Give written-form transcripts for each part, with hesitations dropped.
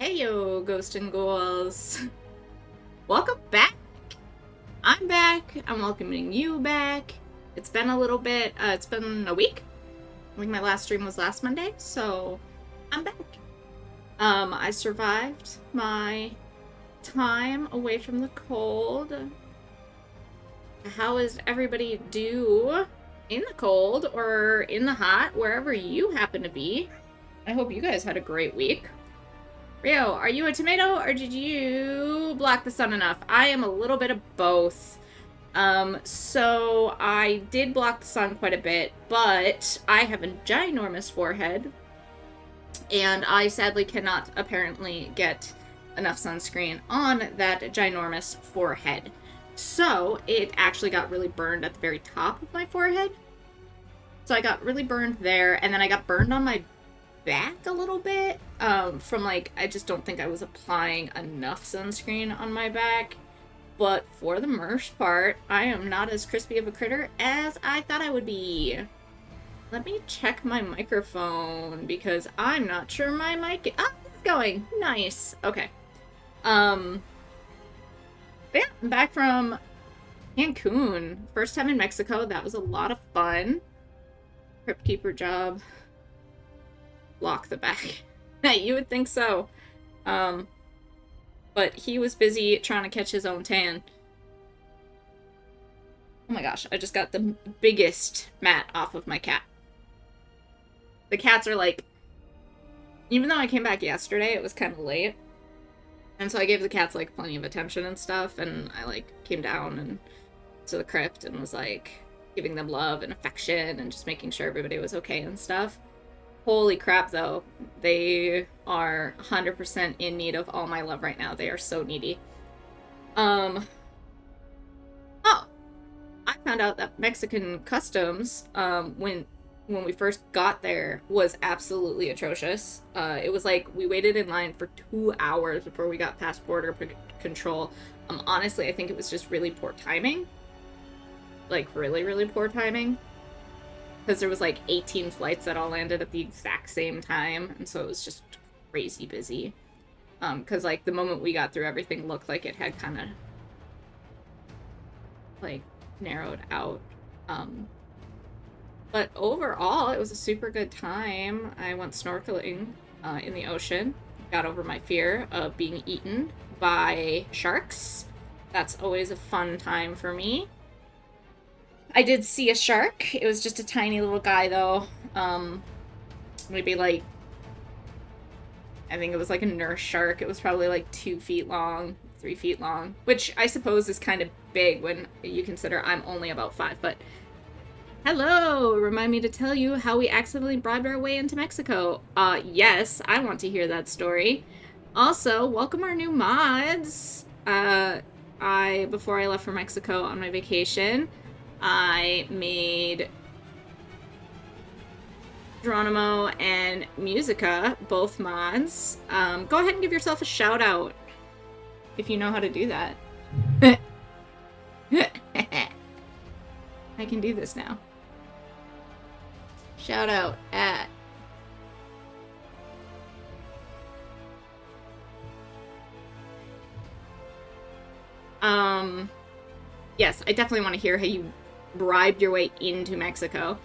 Hey yo, ghosts and ghouls. Welcome back. I'm back. I'm welcoming you back. It's been a little bit, it's been a week. I think my last stream was last Monday, so I'm back. I survived my time away from the cold. How is everybody do in the cold or in the hot, wherever you happen to be? I hope you guys had a great week. Rio, are you a tomato or did you block the sun enough? I am a little bit of both. So I did block the sun quite a bit, but I have a ginormous forehead, and I sadly cannot apparently get enough sunscreen on that ginormous forehead. So it actually got really burned at the very top of my forehead. So I got really burned there, and then I got burned on my back a little bit from I just don't think I was applying enough sunscreen on my back. But for the most part, I am not as crispy of a critter as I thought I would be. Let me check my microphone because I'm not sure my mic. Ah, it's going. Nice. Okay. But yeah, I'm back from Cancun. First time in Mexico. That was a lot of fun. Crypt keeper job. Block the back. You would think so. But he was busy trying to catch his own tan. Oh my gosh, I just got the biggest mat off of my cat. The cats are even though I came back yesterday, it was kind of late. And so I gave the cats plenty of attention and stuff, and I came down and to the crypt and was giving them love and affection and just making sure everybody was okay and stuff. Holy crap, though. They are 100% in need of all my love right now. They are so needy. Oh. I found out that Mexican customs, when we first got there, was absolutely atrocious. It was we waited in line for 2 hours before we got past border control. Honestly, I think it was just really poor timing. Really, really poor timing. Because there was 18 flights that all landed at the exact same time, and so it was just crazy busy. Because the moment we got through, everything looked like it had kind of narrowed out. But overall, it was a super good time. I went snorkeling in the ocean, got over my fear of being eaten by sharks. That's always a fun time for me. I did see a shark. It was just a tiny little guy, though. Maybe I think it was a nurse shark. It was probably 2 feet long, 3 feet long, which I suppose is kind of big when you consider I'm only about 5 foot. Hello! Remind me to tell you how we accidentally bribed our way into Mexico. Yes, I want to hear that story. Also, welcome our new mods. Before I left for Mexico on my vacation, I made Geronimo and Musica, both mods. Go ahead and give yourself a shout out if you know how to do that. I can do this now. Shout out at yes, I definitely want to hear how you bribed your way into Mexico.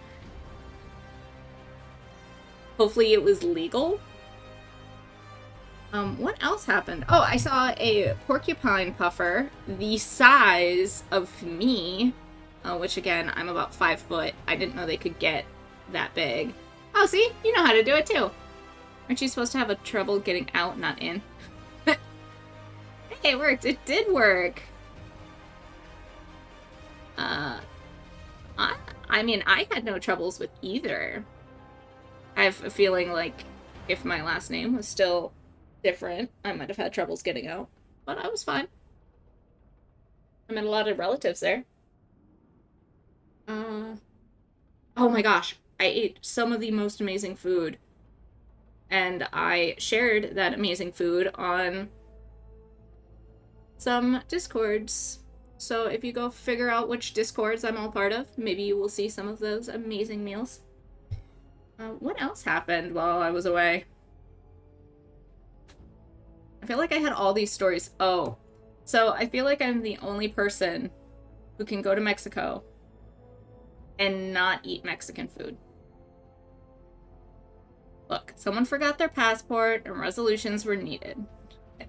Hopefully it was legal. What else happened? Oh, I saw a porcupine puffer the size of me, which again, I'm about 5 foot. I didn't know they could get that big. Oh, see? You know how to do it too. Aren't you supposed to have a trouble getting out, not in? Hey, it worked. It did work. I mean, I had no troubles with either. I have a feeling if my last name was still different, I might have had troubles getting out. But I was fine. I met a lot of relatives there. Oh my gosh. I ate some of the most amazing food. And I shared that amazing food on some Discords. So if you go figure out which Discords I'm all part of, maybe you will see some of those amazing meals. What else happened while I was away? feel like I had all these stories. Oh, so I feel like I'm the only person who can go to Mexico and not eat Mexican food. Look, someone forgot their passport and resolutions were needed.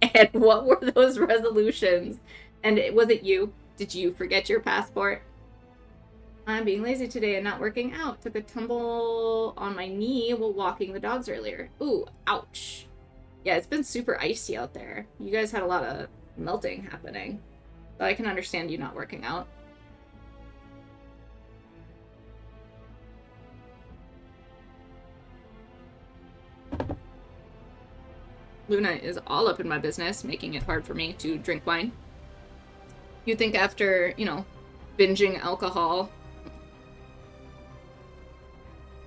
And what were those resolutions? And was it you? Did you forget your passport? I'm being lazy today and not working out. Took a tumble on my knee while walking the dogs earlier. Ooh, ouch. Yeah, it's been super icy out there. You guys had a lot of melting happening. So I can understand you not working out. Luna is all up in my business, making it hard for me to drink wine. You'd think after, you know, binging alcohol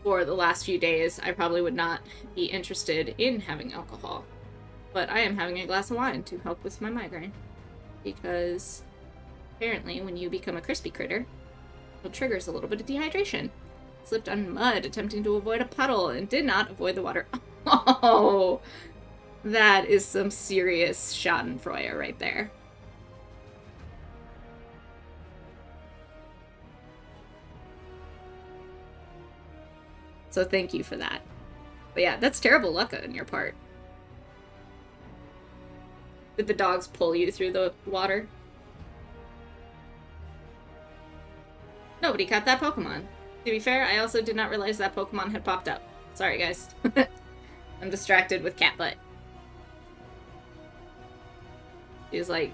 for the last few days, I probably would not be interested in having alcohol. But I am having a glass of wine to help with my migraine. Because apparently when you become a crispy critter, it triggers a little bit of dehydration. Slipped on mud attempting to avoid a puddle and did not avoid the water. Oh, that is some serious schadenfreude right there. So thank you for that. But yeah, that's terrible luck on your part. Did the dogs pull you through the water? Nobody caught that Pokemon. To be fair, I also did not realize that Pokemon had popped up. Sorry, guys. I'm distracted with cat butt. She's like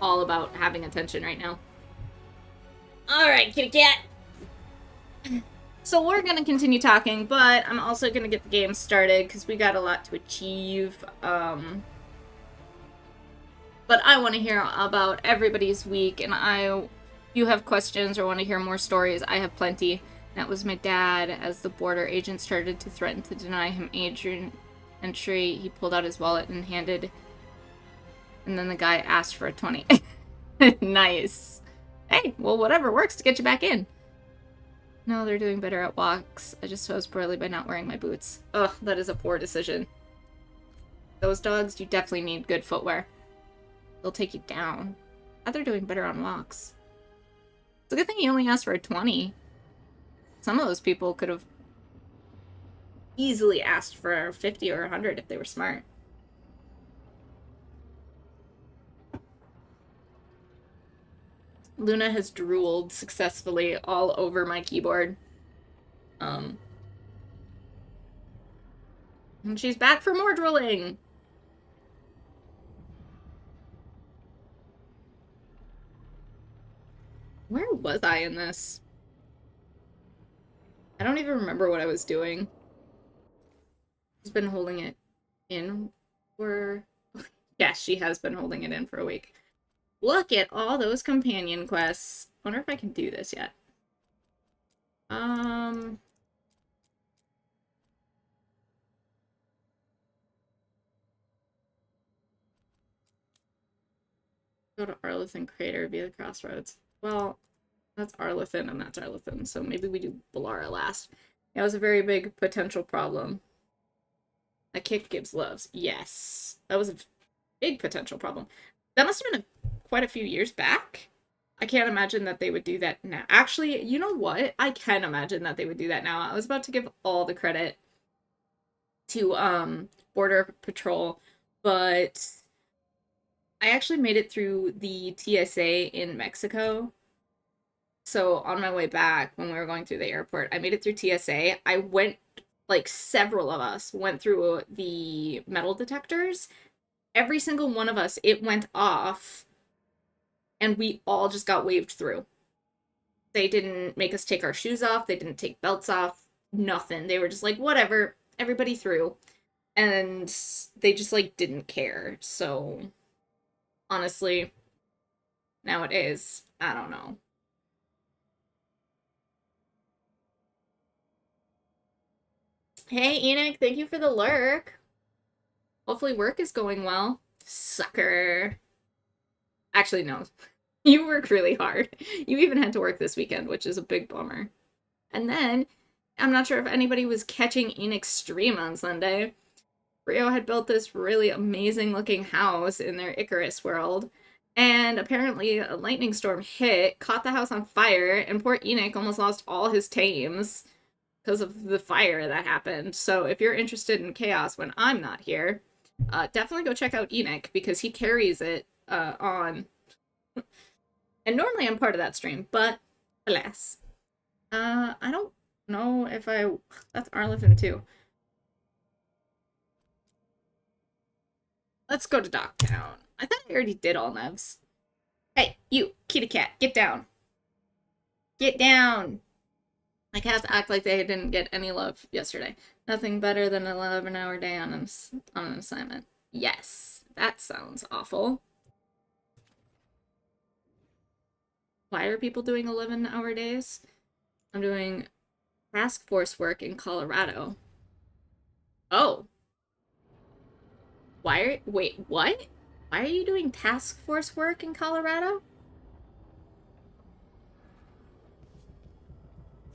all about having attention right now. Alright, kitty cat. So we're gonna continue talking, but I'm also gonna get the game started because we got a lot to achieve. But I want to hear about everybody's week, and if you have questions or want to hear more stories, I have plenty. That was my dad. As the border agent started to threaten to deny him entry, he pulled out his wallet and handed, and then the guy asked for a 20. Nice. Hey, well, whatever works to get you back in. No, they're doing better at walks. I just chose poorly by not wearing my boots. Ugh, that is a poor decision. Those dogs, you definitely need good footwear. They'll take you down. They're doing better on walks. It's a good thing he only asked for a 20. Some of those people could have easily asked for 50 or 100 if they were smart. Luna has drooled successfully all over my keyboard. And she's back for more drooling. Where was I in this? I don't even remember what I was doing. She's been holding it in for... Yes, she has been holding it in for a week. Look at all those companion quests. Wonder if I can do this yet. Go to Arlithin Crater via the crossroads. Well, that's Arlithin and that's Arlithin, so maybe we do Balara last. That was a very big potential problem. A kick gives loves. Yes. That was a big potential problem. That must have been quite a few years back. I can't imagine that they would do that now. Actually, you know what? I can imagine that they would do that now. I was about to give all the credit to Border Patrol, but I actually made it through the TSA in Mexico. So on my way back, when we were going through the airport, I made it through TSA. I went, like, several of us went through the metal detectors. Every single one of us, it went off, and we all just got waved through. They didn't make us take our shoes off. They didn't take belts off. Nothing. They were just like, whatever, everybody through. And they just, like, didn't care. So, honestly, nowadays, I don't know. Hey, Enoch, thank you for the lurk. Hopefully work is going well. Sucker. Actually, no. You work really hard. You even had to work this weekend, which is a big bummer. And then, I'm not sure if anybody was catching In Extreme on Sunday, Rio had built this really amazing looking house in their Icarus world, and apparently a lightning storm hit, caught the house on fire, and poor Enoch almost lost all his tames because of the fire that happened. So if you're interested in chaos when I'm not here, definitely go check out Enoch because he carries it on. And normally I'm part of that stream, but alas. I don't know if I... That's Arlington too. Let's go to Docktown. I thought I already did all Nevs. Hey, you, kitty cat, get down. Get down. My cats act like they didn't get any love yesterday. Nothing better than an 11-hour day on an assignment. Yes, that sounds awful. Why are people doing 11-hour days? I'm doing task force work in Colorado. Oh. Wait, what? Why are you doing task force work in Colorado?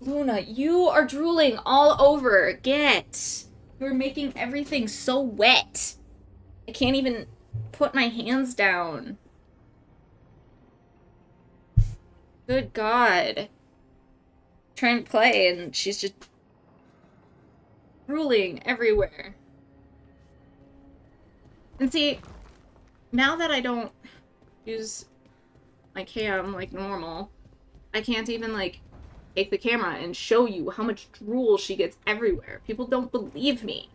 Luna, you are drooling all over. Get. You're making everything so wet. I can't even put my hands down. Good God. Trying to play and she's just drooling everywhere. And see, now that I don't use my cam like normal, I can't even like take the camera and show you how much drool she gets everywhere. People don't believe me.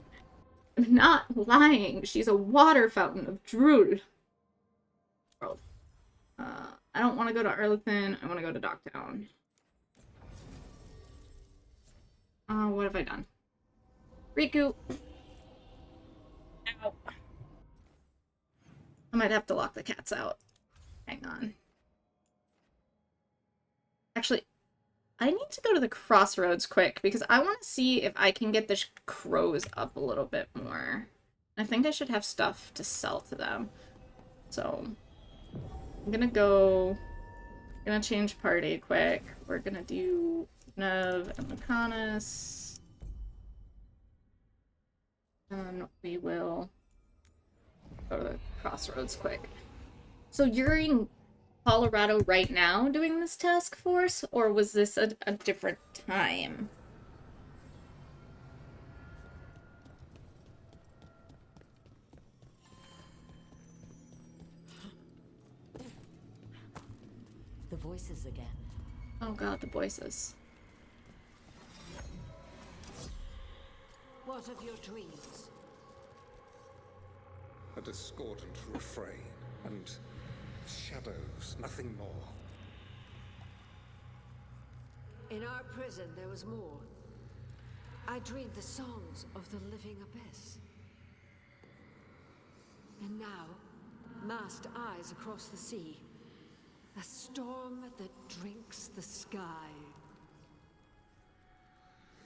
I'm not lying. She's a water fountain of drool. I don't want to go to Arlington. I want to go to Docktown. What have I done? Riku. Ow. I might have to lock the cats out. Hang on. Actually, I need to go to the crossroads quick because I want to see if I can get the crows up a little bit more. I think I should have stuff to sell to them. So, I'm gonna go... I'm gonna change party quick. We're gonna do Nev and Lucanus. And we will go to the crossroads quick. So you're in Colorado right now doing this task force, or was this a different time? The voices again. Oh god, the voices. What of your dreams? A discordant refrain and shadows, nothing more. In our prison there was more. I dreamed the songs of the living abyss. And now, masked eyes across the sea. A storm that drinks the sky.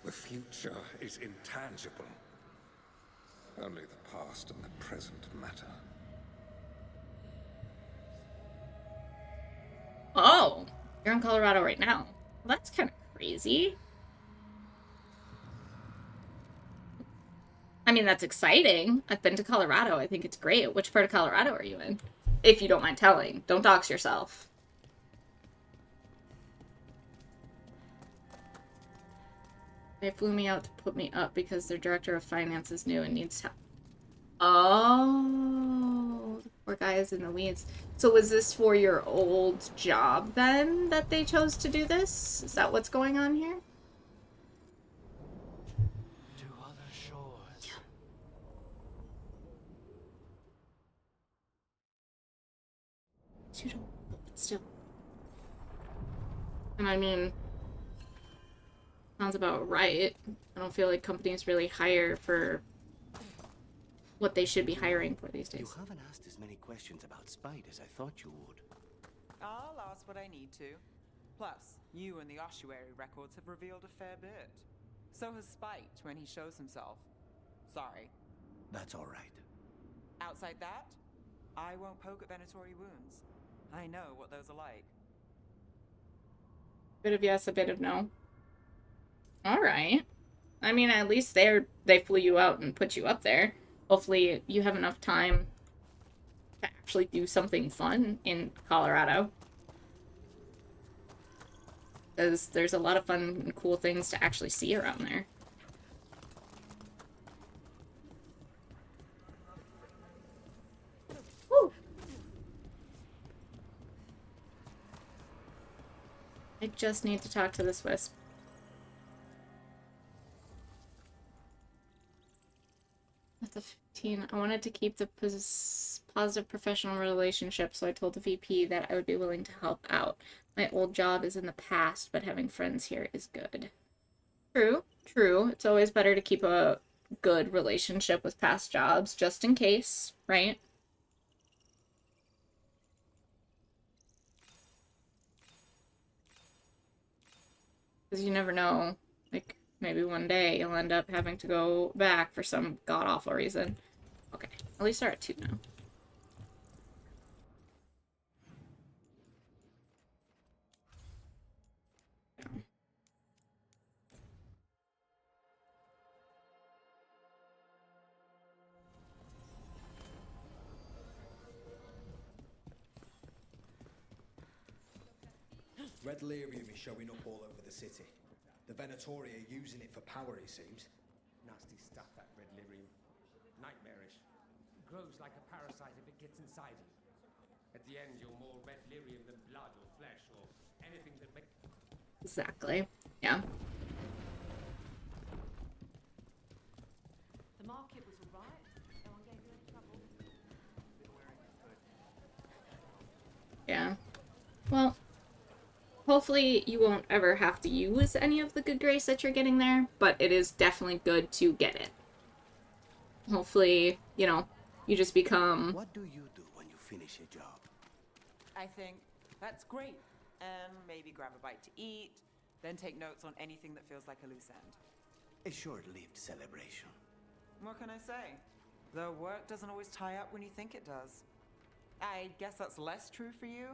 The future is intangible. Only the past and the present matter. Oh, you're in Colorado right now. Well, that's kind of crazy. I mean, that's exciting. I've been to Colorado. I think it's great. Which part of Colorado are you in? If you don't mind telling. Don't dox yourself. They flew me out to put me up because their director of finance is new and needs help. Oh, the poor guy is in the weeds. So was this for your old job then that they chose to do this? Is that what's going on here? To other shores. Yeah. Still. And I mean, sounds about right. I don't feel like companies really hire for what they should be hiring for these days. You haven't asked as many questions about Spite as I thought you would. I'll ask what I need to. Plus, you and the ossuary records have revealed a fair bit. So has Spite when he shows himself. Sorry. That's all right. Outside that, I won't poke at venatory wounds. I know what those are like. Bit of yes, a bit of no. All right. I mean, at least they flew you out and put you up there. hopefully you have enough time to actually do something fun in Colorado. Because there's a lot of fun and cool things to actually see around there. Woo! I just need to talk to this wisp. That's a 15. I wanted to keep the positive professional relationship, so I told the VP that I would be willing to help out. My old job is in the past, but having friends here is good. True, true. It's always better to keep a good relationship with past jobs, just in case, right? Because you never know. Like, maybe one day you'll end up having to go back for some god-awful reason. Okay, at least they're at 2 now. Red lyrium is showing up all over the city. The Venatori are using it for power, it seems. Nasty stuff, that red lyrium. Nightmarish. Grows like a parasite if it gets inside you. At the end, you're more red lyrium than blood or flesh or anything that makes... Exactly. Yeah. The market was alright. No one gave you any trouble. Yeah. Well, hopefully you won't ever have to use any of the good grace that you're getting there, but it is definitely good to get it. Hopefully, you know, you just become... What do you do when you finish your job? I think that's great. And maybe grab a bite to eat, then take notes on anything that feels like a loose end. A short-lived celebration. What can I say? The work doesn't always tie up when you think it does. I guess that's less true for you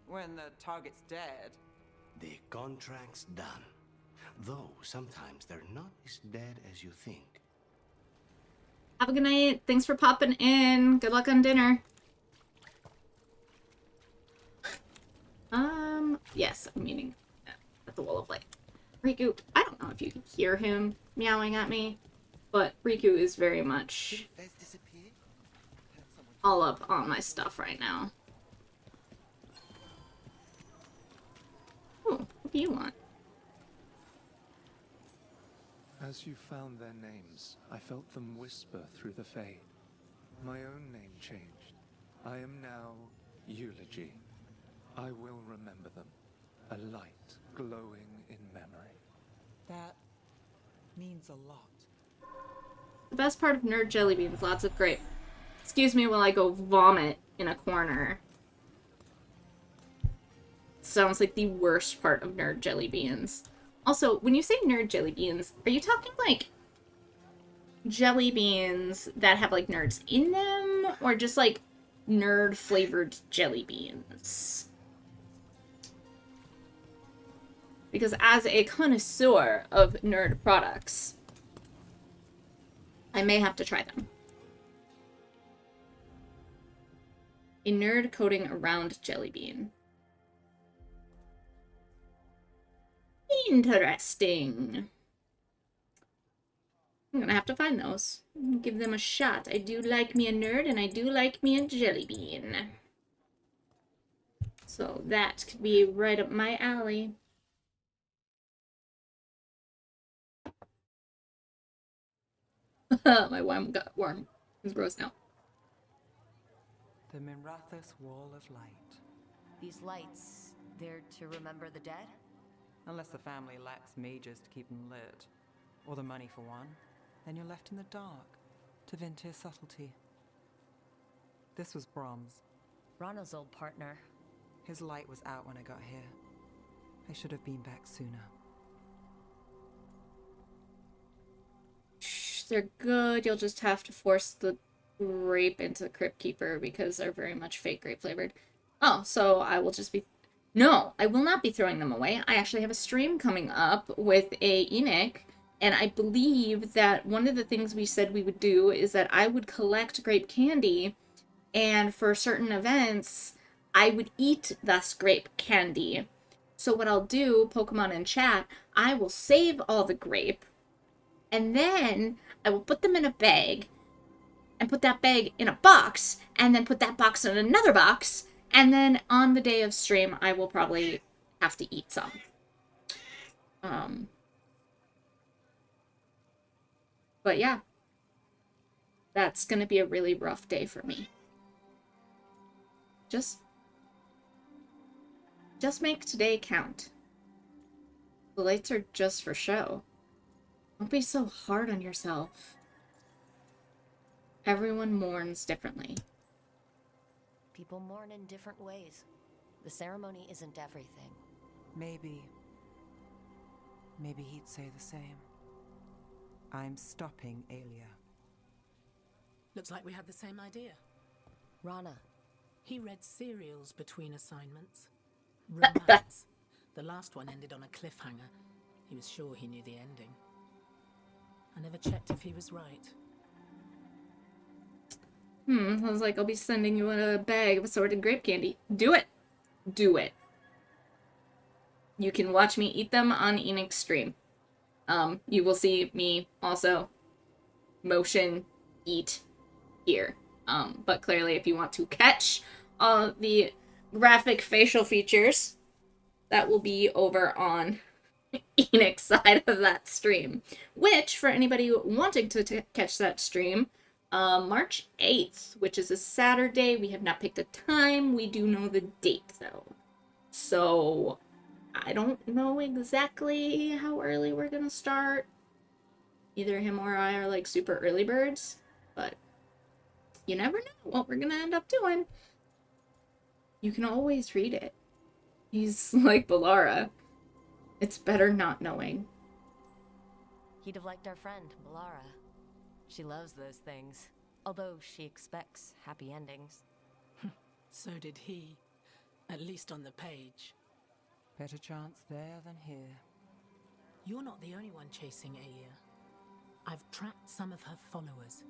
when the target's dead. The contract's done. Though sometimes they're not as dead as you think. Have a good night. Thanks for popping in. Good luck on dinner. Yes, I'm meaning at the Wall of Light. Riku, I don't know if you can hear him meowing at me, but Riku is very much all up on my stuff right now. Oh, what do you want? As you found their names, I felt them whisper through the Fae. My own name changed. I am now Eulogy. I will remember them. A light glowing in memory. That means a lot. The best part of nerd jelly beans, lots of grape. Excuse me while I go vomit in a corner. Sounds like the worst part of nerd jelly beans. Also, when you say nerd jelly beans, are you talking like jelly beans that have like nerds in them, or just like nerd flavored jelly beans? Because as a connoisseur of nerd products, I may have to try them. A nerd coating around jelly bean. Interesting. I'm gonna have to find those. Give them a shot. I do like me a nerd, and I do like me a jelly bean. So that could be right up my alley. My wine got warm. It's gross now. The Minrathous Wall of Light. These lights, they're to remember the dead? Unless the family lacks mages to keep them lit, or the money for one, then you're left in the dark to vent your subtlety. This was Brahms. Rana's old partner. His light was out when I got here. I should have been back sooner. They're good. You'll just have to force the grape into the Crypt Keeper because they're very much fake grape flavored. Oh, so I will just be... No, I will not be throwing them away. I actually have a stream coming up with a Enoch And I believe that one of the things we said we would do is that I would collect grape candy, and for certain events, I would eat this grape candy. So what I'll do, Pokemon in chat, I will save all the grape, and then I will put them in a bag, and put that bag in a box, and then put that box in another box, and then on the day of stream, I will probably have to eat some. But yeah, that's gonna be a really rough day for me. Just make today count. The lights are just for show. Don't be so hard on yourself. Everyone mourns differently. People mourn in different ways. The ceremony isn't everything. Maybe he'd say the same. I'm stopping Aelia. Looks like we had the same idea. Rana. He read serials between assignments. Romance. The last one ended on a cliffhanger. He was sure he knew the ending. I never checked if he was right. I was like, I'll be sending you a bag of assorted grape candy. Do it. Do it. You can watch me eat them on Enix stream. You will see me also motion eat here. But clearly if you want to catch all the graphic facial features, that will be over on Enix side of that stream. Which, for anybody wanting to catch that stream, March 8th, which is a Saturday. We have not picked a time. We do know the date, though. So, I don't know exactly how early we're gonna start. Either him or I are, like, super early birds. But you never know what we're gonna end up doing. You can always read it. He's like Balara. It's better not knowing. He'd have liked our friend, Balara. She loves those things, although she expects happy endings. So did he. At least on the page. Better chance there than here. You're not the only one chasing Aelia. I've tracked some of her followers.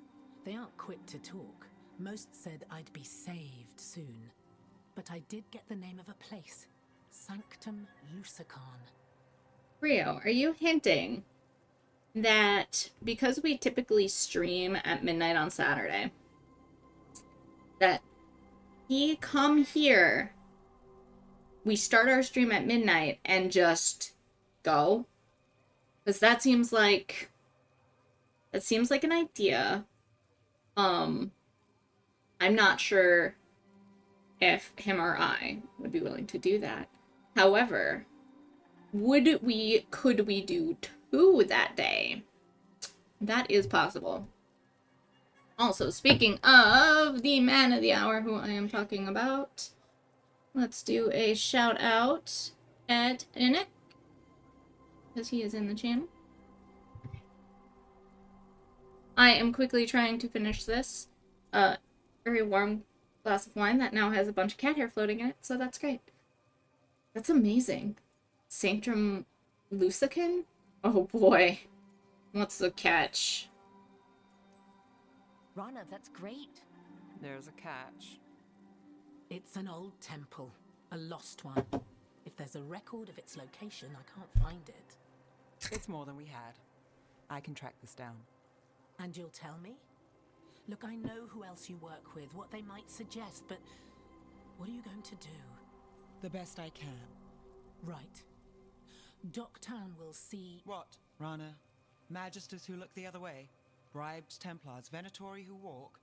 They aren't quick to talk. Most said I'd be saved soon. But I did get the name of a place. Sanctum Lucican. Rio, are you hinting that because we typically stream at midnight on Saturday, that he come here, we start our stream at midnight and just go? Because that seems like an idea. I'm not sure if him or I would be willing to do that. However, could we do 2 that day? That is possible. Also, speaking of the man of the hour who I am talking about, let's do a shout out at Nick, because he is in the channel. I am quickly trying to finish this very warm glass of wine that now has a bunch of cat hair floating in it, so that's great. That's amazing. Sanctum Lucican? Oh boy. What's the catch? Rana, that's great. There's a catch. It's an old temple. A lost one. If there's a record of its location, I can't find it. It's more than we had. I can track this down. And you'll tell me? Look, I know who else you work with, what they might suggest, but what are you going to do? The best I can. Right. Docktown will see... What, Rana? Magisters who look the other way? Bribed Templars, Venatori who walk?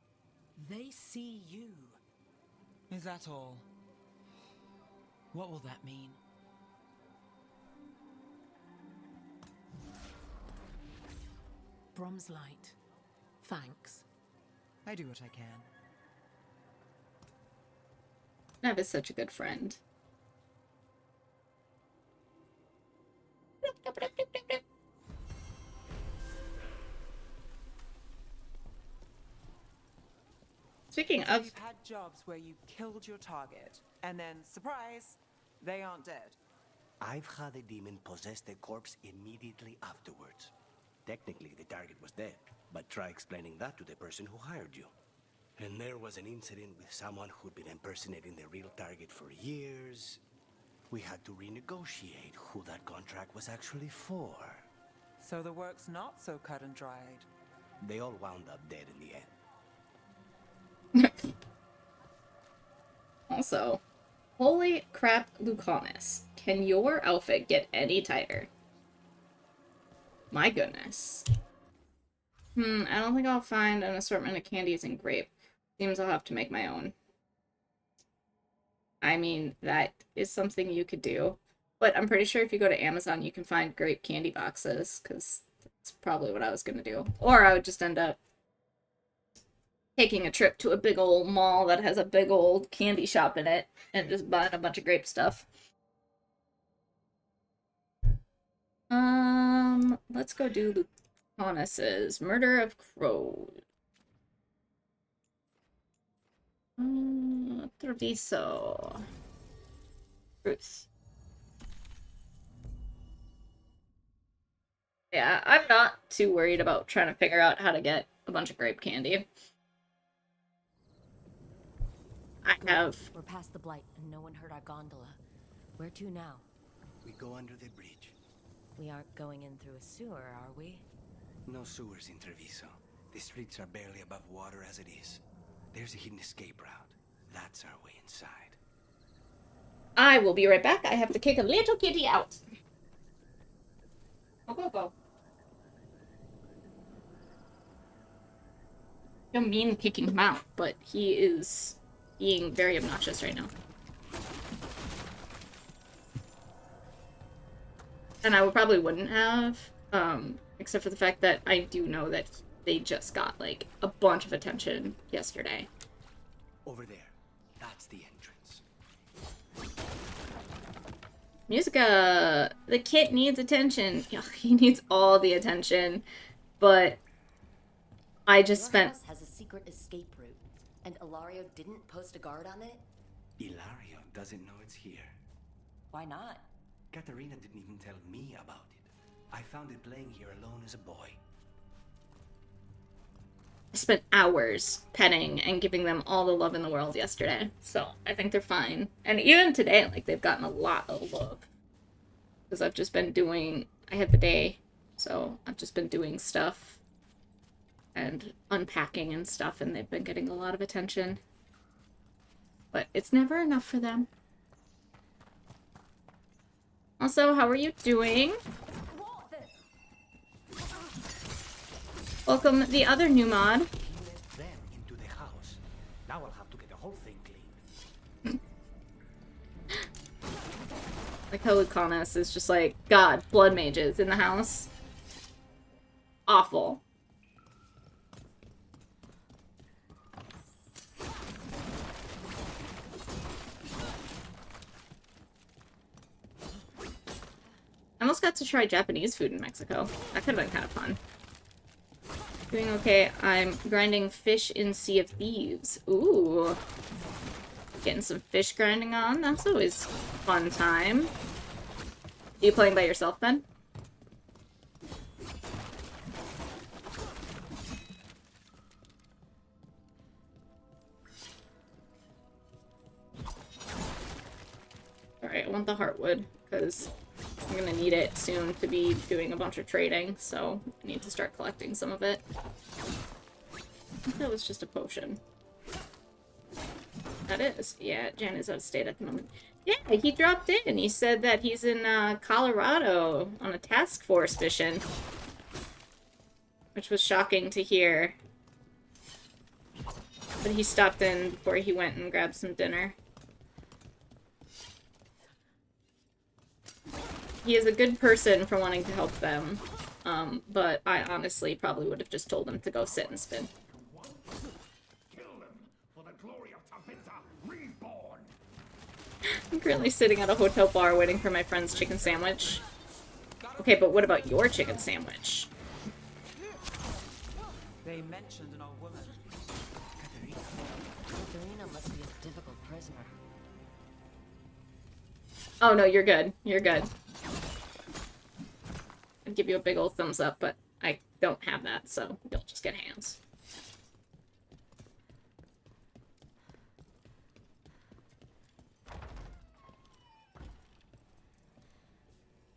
They see you. Is that all? What will that mean? Brom's light. Thanks. I do what I can. Nev is such a good friend. Speaking So of... you've had jobs where you killed your target, and then, surprise, they aren't dead. I've had a demon possess the corpse immediately afterwards. Technically, the target was dead, but try explaining that to the person who hired you. And there was an incident with someone who'd been impersonating the real target for years. We had to renegotiate who that contract was actually for. So the work's not so cut and dried. They all wound up dead in the end. Also, holy crap, Lucanus. Can your outfit get any tighter? My goodness. I don't think I'll find an assortment of candies and grape. Seems I'll have to make my own. I mean, that is something you could do. But I'm pretty sure if you go to Amazon, you can find grape candy boxes, because that's probably what I was going to do. Or I would just end up taking a trip to a big old mall that has a big old candy shop in it and just buying a bunch of grape stuff. Let's go do Lucanus's Murder of Crows. Treviso. Bruce. Yeah, I'm not too worried about trying to figure out how to get a bunch of grape candy. We're past the blight, and no one heard our gondola. Where to now? We go under the bridge. We aren't going in through a sewer, are we? No sewers in Treviso. The streets are barely above water as it is. There's a hidden escape route. That's our way inside. I will be right back. I have to kick a little kitty out. Go. I don't mean kicking him out, but he is being very obnoxious right now. And I probably wouldn't have, except for the fact that I do know that they just got, like, a bunch of attention yesterday. Over there. That's the entrance. Musica! The kid needs attention. He needs all the attention, but I just spent... Your house has a secret escape route, and Ilario didn't post a guard on it? Ilario doesn't know it's here. Why not? Katerina didn't even tell me about it. I found it playing here alone as a boy. I spent hours petting and giving them all the love in the world yesterday, so I think they're fine. And even today, like, they've gotten a lot of love. Because I've just been doing... I had the day, so I've just been doing stuff and unpacking and stuff, and they've been getting a lot of attention. But it's never enough for them. Also, how are you doing? Welcome, the other new mod. Them into the house. Now I'll have to get the whole thing cleaned. Like how Lucanus is just like, God, blood mages in the house. Awful. I almost got to try Japanese food in Mexico. That could have been kind of fun. Doing okay. I'm grinding fish in Sea of Thieves. Ooh. Getting some fish grinding on. That's always fun time. Are you playing by yourself, Ben? Alright, I want the heartwood, because I'm gonna need it soon to be doing a bunch of trading, so I need to start collecting some of it. I think that was just a potion. That is. Yeah, Jan is out of state at the moment. Yeah, he dropped in. He said that he's in Colorado on a task force mission. Which was shocking to hear. But he stopped in before he went and grabbed some dinner. He is a good person for wanting to help them, but I honestly probably would have just told him to go sit and spin. I'm currently sitting at a hotel bar waiting for my friend's chicken sandwich. Okay, but what about your chicken sandwich? They mentioned an old woman. Katerina must be a difficult prisoner. Oh no, you're good. You're good. I'd give you a big old thumbs up, but I don't have that, so you'll just get hands.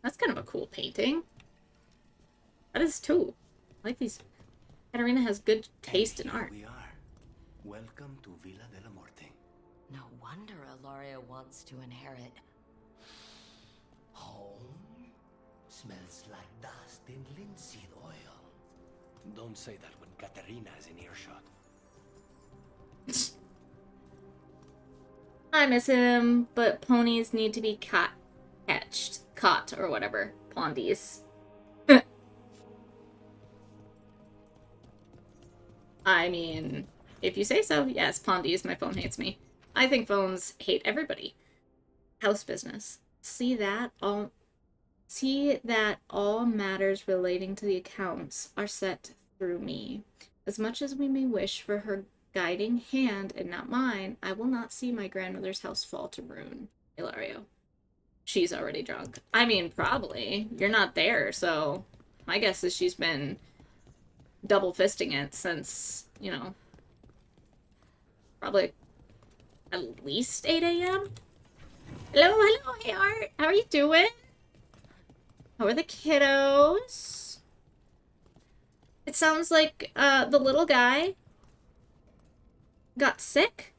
That's kind of a cool painting. That is too. I like these. Katarina has good taste in art. We are. Welcome to Villa de la Morte. No wonder Ilaria wants to inherit. Home smells like dust and linseed oil. Don't say that when Katarina is in earshot. I miss him, but ponies need to be caught, or whatever. Pondies. I mean, if you say so, yes, Pondies, my phone hates me. I think phones hate everybody. House business. See that all matters relating to the accounts are set through me. As much as we may wish for her guiding hand and not mine, I will not see my grandmother's house fall to ruin. Hilario. She's already drunk. I mean, probably. You're not there, so my guess is she's been double fisting it since, you know, probably at least 8 a.m. Hello, hey Art. How are you doing? How are the kiddos? It sounds like the little guy got sick.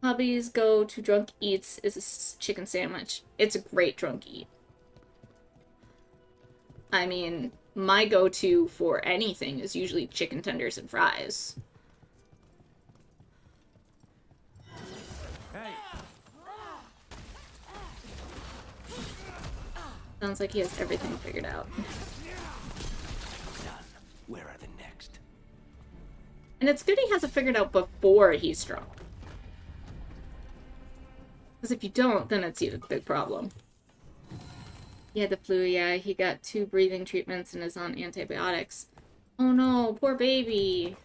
Hobbies go to drunk eats is a chicken sandwich. It's a great drunk eat. I mean, my go-to for anything is usually chicken tenders and fries. Hey. Sounds like he has everything figured out. Done. Where are the next? And it's good he has it figured out before he's drunk. Because if you don't, then it's a big problem. He had the flu, yeah. He got 2 breathing treatments and is on antibiotics. Oh no, poor baby.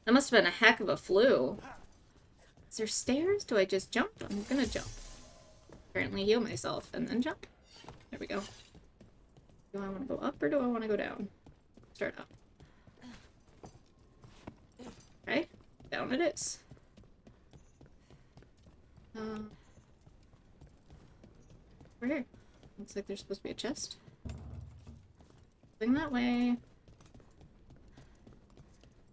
That must have been a heck of a flu. Is there stairs? Do I just jump? I'm gonna jump. Apparently heal myself and then jump. There we go. Do I want to go up or do I want to go down? Start up. Okay, down it is. Over here. Looks like there's supposed to be a chest. Going that way.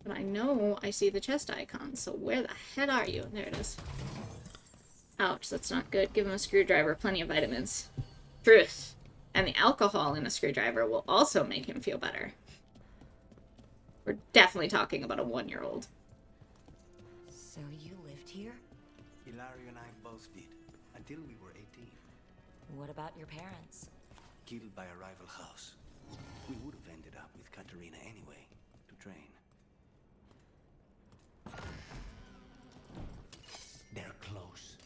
But I know I see the chest icon, so where the hell are you? There it is. Ouch, that's not good. Give him a screwdriver, plenty of vitamins. Truth. And the alcohol in a screwdriver will also make him feel better. We're definitely talking about a 1-year-old. So you lived here? Hilario and I both did, until we were 18. What about your parents? Killed by a rival house. We would have ended up with Katarina anyway, to train. They're close.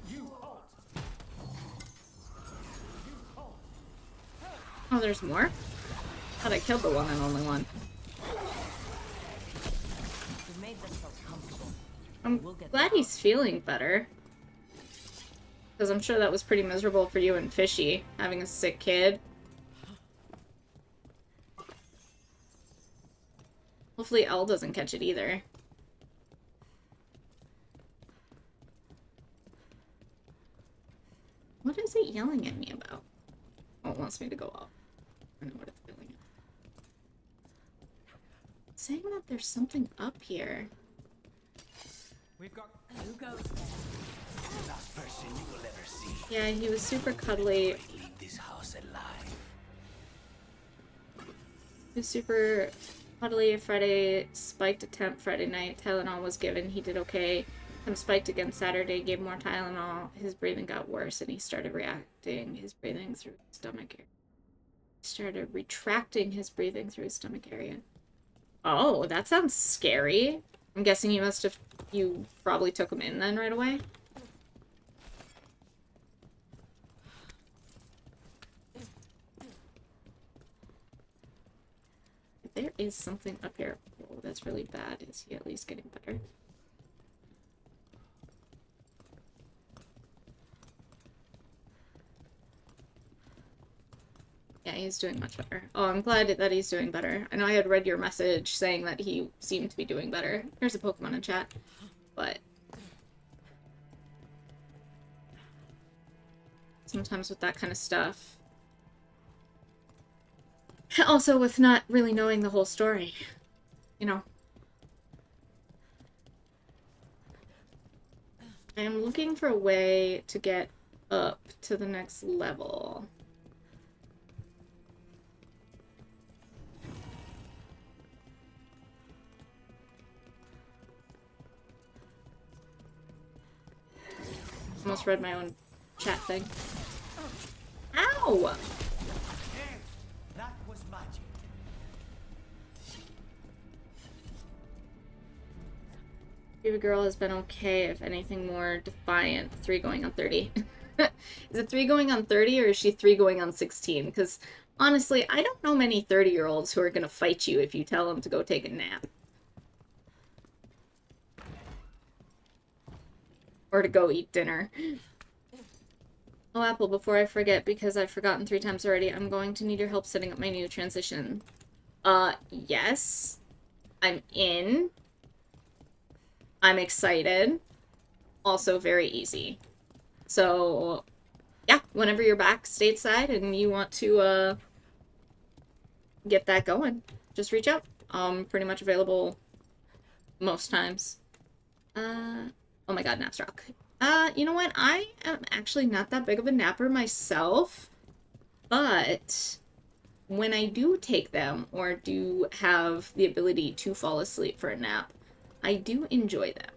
You halt. You halt. Oh, there's more? Thought I killed the one and only one. You made them so comfortable. I'm glad he's feeling better. Because I'm sure that was pretty miserable for you and Fishy, having a sick kid. Hopefully Elle doesn't catch it either. What is it yelling at me about? Oh, it wants me to go up. I know what it's yelling at. It's saying that there's something up here. We've got Who goes The last person you will ever see. Yeah, he was super cuddly. Leave this house alive. He was super cuddly. Friday spiked attempt Friday night. Tylenol was given. He did okay. Him spiked again Saturday. Gave more Tylenol. His breathing got worse and he started reacting his breathing through his stomach area. He started retracting his breathing through his stomach area. Oh, that sounds scary. I'm guessing you probably took him in then right away. There is something up here. Oh, that's really bad. Is he at least getting better? Yeah, he's doing much better. Oh, I'm glad that he's doing better. I know I had read your message saying that he seemed to be doing better. There's a Pokemon in chat. But sometimes with that kind of stuff. Also with not really knowing the whole story. You know. I am looking for a way to get up to the next level. Almost read my own chat thing. Ow! That was magic. Baby girl has been okay, if anything more defiant. 3 going on 30. Is it 3 going on 30 or is she 3 going on 16? Because honestly, I don't know many 30-year-olds who are going to fight you if you tell them to go take a nap. Or to go eat dinner. Oh, Apple, before I forget, because I've forgotten 3 times already, I'm going to need your help setting up my new transition. Yes. I'm in. I'm excited. Also very easy. So, yeah, whenever you're back stateside and you want to, get that going, just reach out. Pretty much available most times. Oh my god, naps rock. You know what? I am actually not that big of a napper myself, but when I do take them or do have the ability to fall asleep for a nap, I do enjoy them.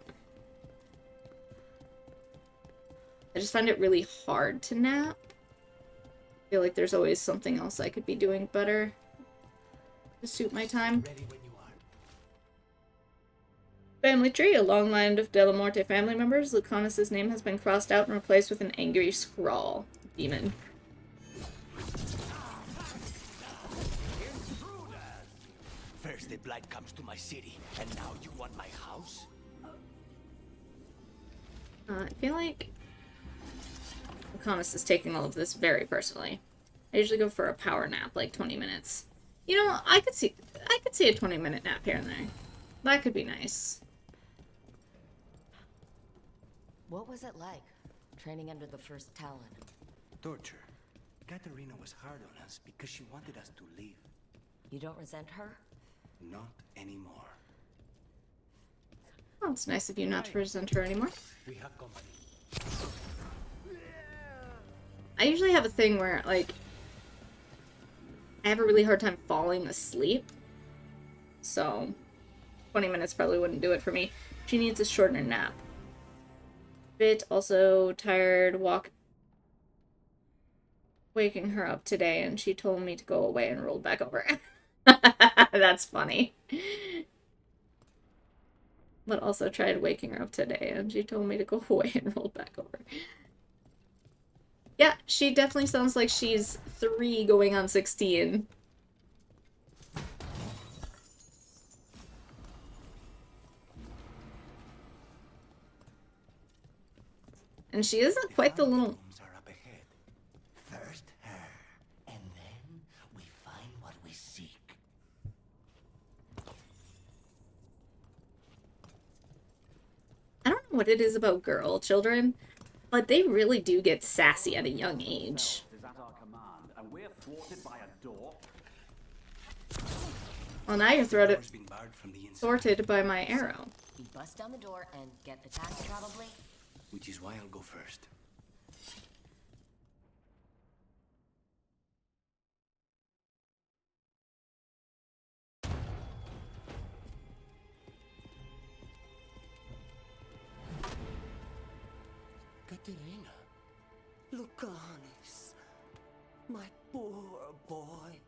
I just find it really hard to nap. I feel like there's always something else I could be doing better to suit my time. Ready when you are. Family tree, a long line of De La Morte family members. Lucanus' name has been crossed out and replaced with an angry scrawl. Demon. First the blight comes to my city, and now you want my house? I feel like Lucanus is taking all of this very personally. I usually go for a power nap, like 20 minutes. You know, I could see a 20-minute nap here and there. That could be nice. What was it like, training under the first Talon? Torture. Katarina was hard on us because she wanted us to leave. You don't resent her? Not anymore. Oh, it's nice of you not to resent her anymore. We have company. I usually have a thing where, like, I have a really hard time falling asleep. So, 20 minutes probably wouldn't do it for me. She needs a shorter nap. Bit also tired waking her up today, and she told me to go away and rolled back over. That's funny. But also tried waking her up today, and she told me to go away and roll back over. Yeah, she definitely sounds like she's 3 going on 16. And she isn't quite the little... Are up ahead. First her, and then we find what we seek. I don't know what it is about children, but they really do get sassy at a young age. Is that our command? And we're thwarted by a door? Well, now you're Door's been barred from the inside, thwarted by my arrow. We bust down the door and get attacked, probably? which is why I'll go first. Katerina. Lucanis, my poor boy.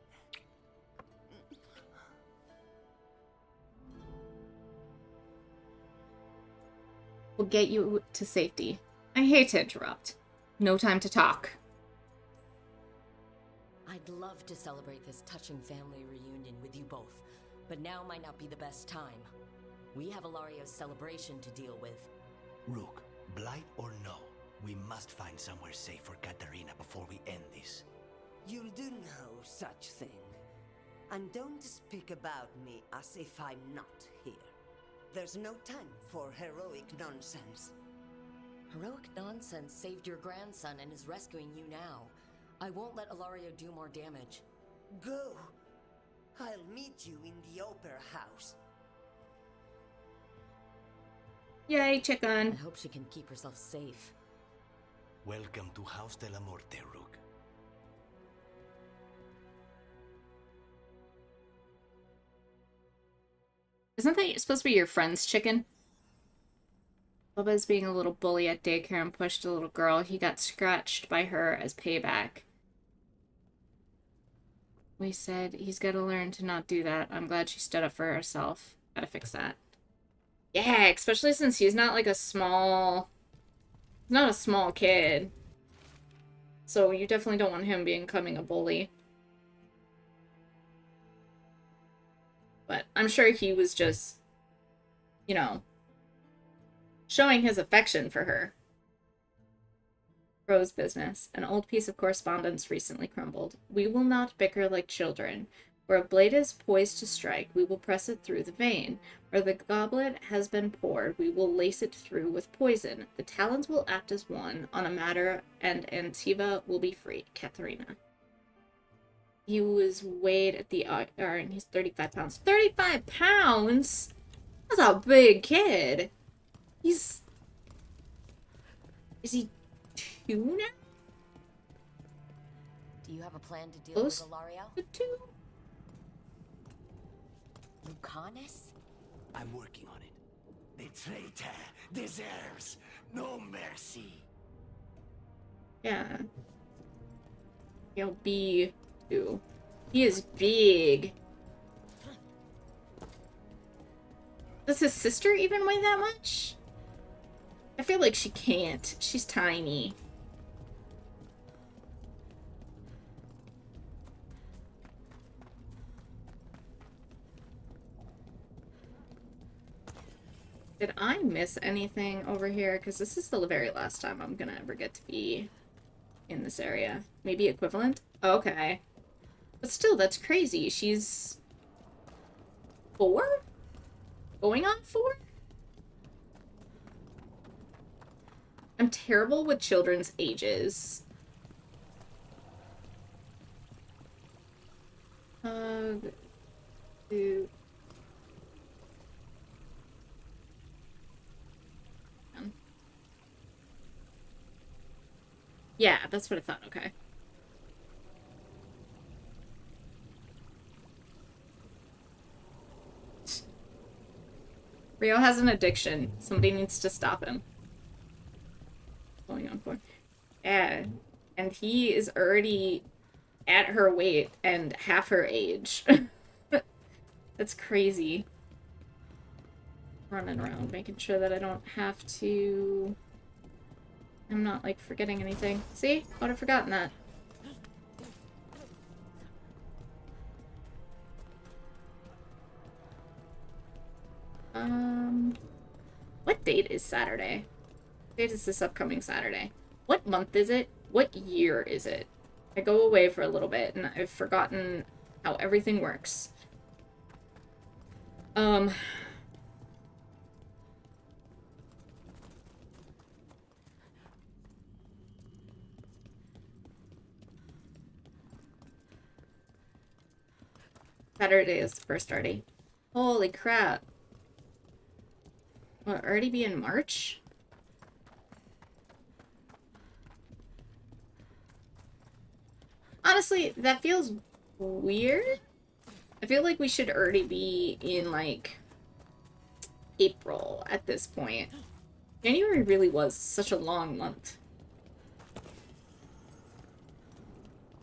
We'll get you to safety. I hate to interrupt. No time to talk. I'd love to celebrate this touching family reunion with you both, but now might not be the best time. We have Alario's celebration to deal with. Rook, blight or no, we must find somewhere safe for Katarina before we end this. You'll do no such thing. And don't speak about me as if I'm not here. There's no time for heroic nonsense. Heroic nonsense saved your grandson and is rescuing you now. I won't let Ilario do more damage. Go. I'll meet you in the Opera House. Yay, chicken. I hope she can keep herself safe. Welcome to House de la Morte, Rook. Isn't that supposed to be your friend's chicken? Bubba's being a little bully at daycare and pushed a little girl. He got scratched by her as payback. We said he's got to learn to not do that. I'm glad she stood up for herself. Gotta fix that. Yeah, especially since he's not like a small... He's not a small kid. So you definitely don't want him becoming a bully. But I'm sure he was just, you know, showing his affection for her. Rose business. An old piece of correspondence recently crumbled. We will not bicker like children. Where a blade is poised to strike, we will press it through the vein. Where the goblet has been poured, we will lace it through with poison. The talons will act as one on a matter, and Antiva will be free. Katharina. He was weighed at the iron. He's 35 pounds. 35 pounds? That's a big kid. He's... Is he 2 now? Do you have a plan to deal Close with Ilario? to 2? Lucanus? I'm working on it. The traitor deserves no mercy. Yeah. He'll be 2. He is big. Does his sister even weigh that much? I feel like she can't. She's tiny. Did I miss anything over here? Because this is the very last time I'm gonna ever get to be in this area. Maybe equivalent? Okay. But still, that's crazy. She's... 4? Going on 4? I'm terrible with children's ages. Dude. Yeah, that's what I thought. Okay. Rio has an addiction. Somebody needs to stop him. What's going on for? Yeah. And he is already at her weight and half her age. That's crazy. Running around, making sure that I don't have to... I'm not, like, forgetting anything. See? I would have forgotten that. What date is Saturday? What date is this upcoming Saturday? What month is it? What year is it? I go away for a little bit, and I've forgotten how everything works. Saturday is the first already. Holy crap. Will it already be in March? Honestly, that feels weird. I feel like we should already be in, like, April at this point. January really was such a long month.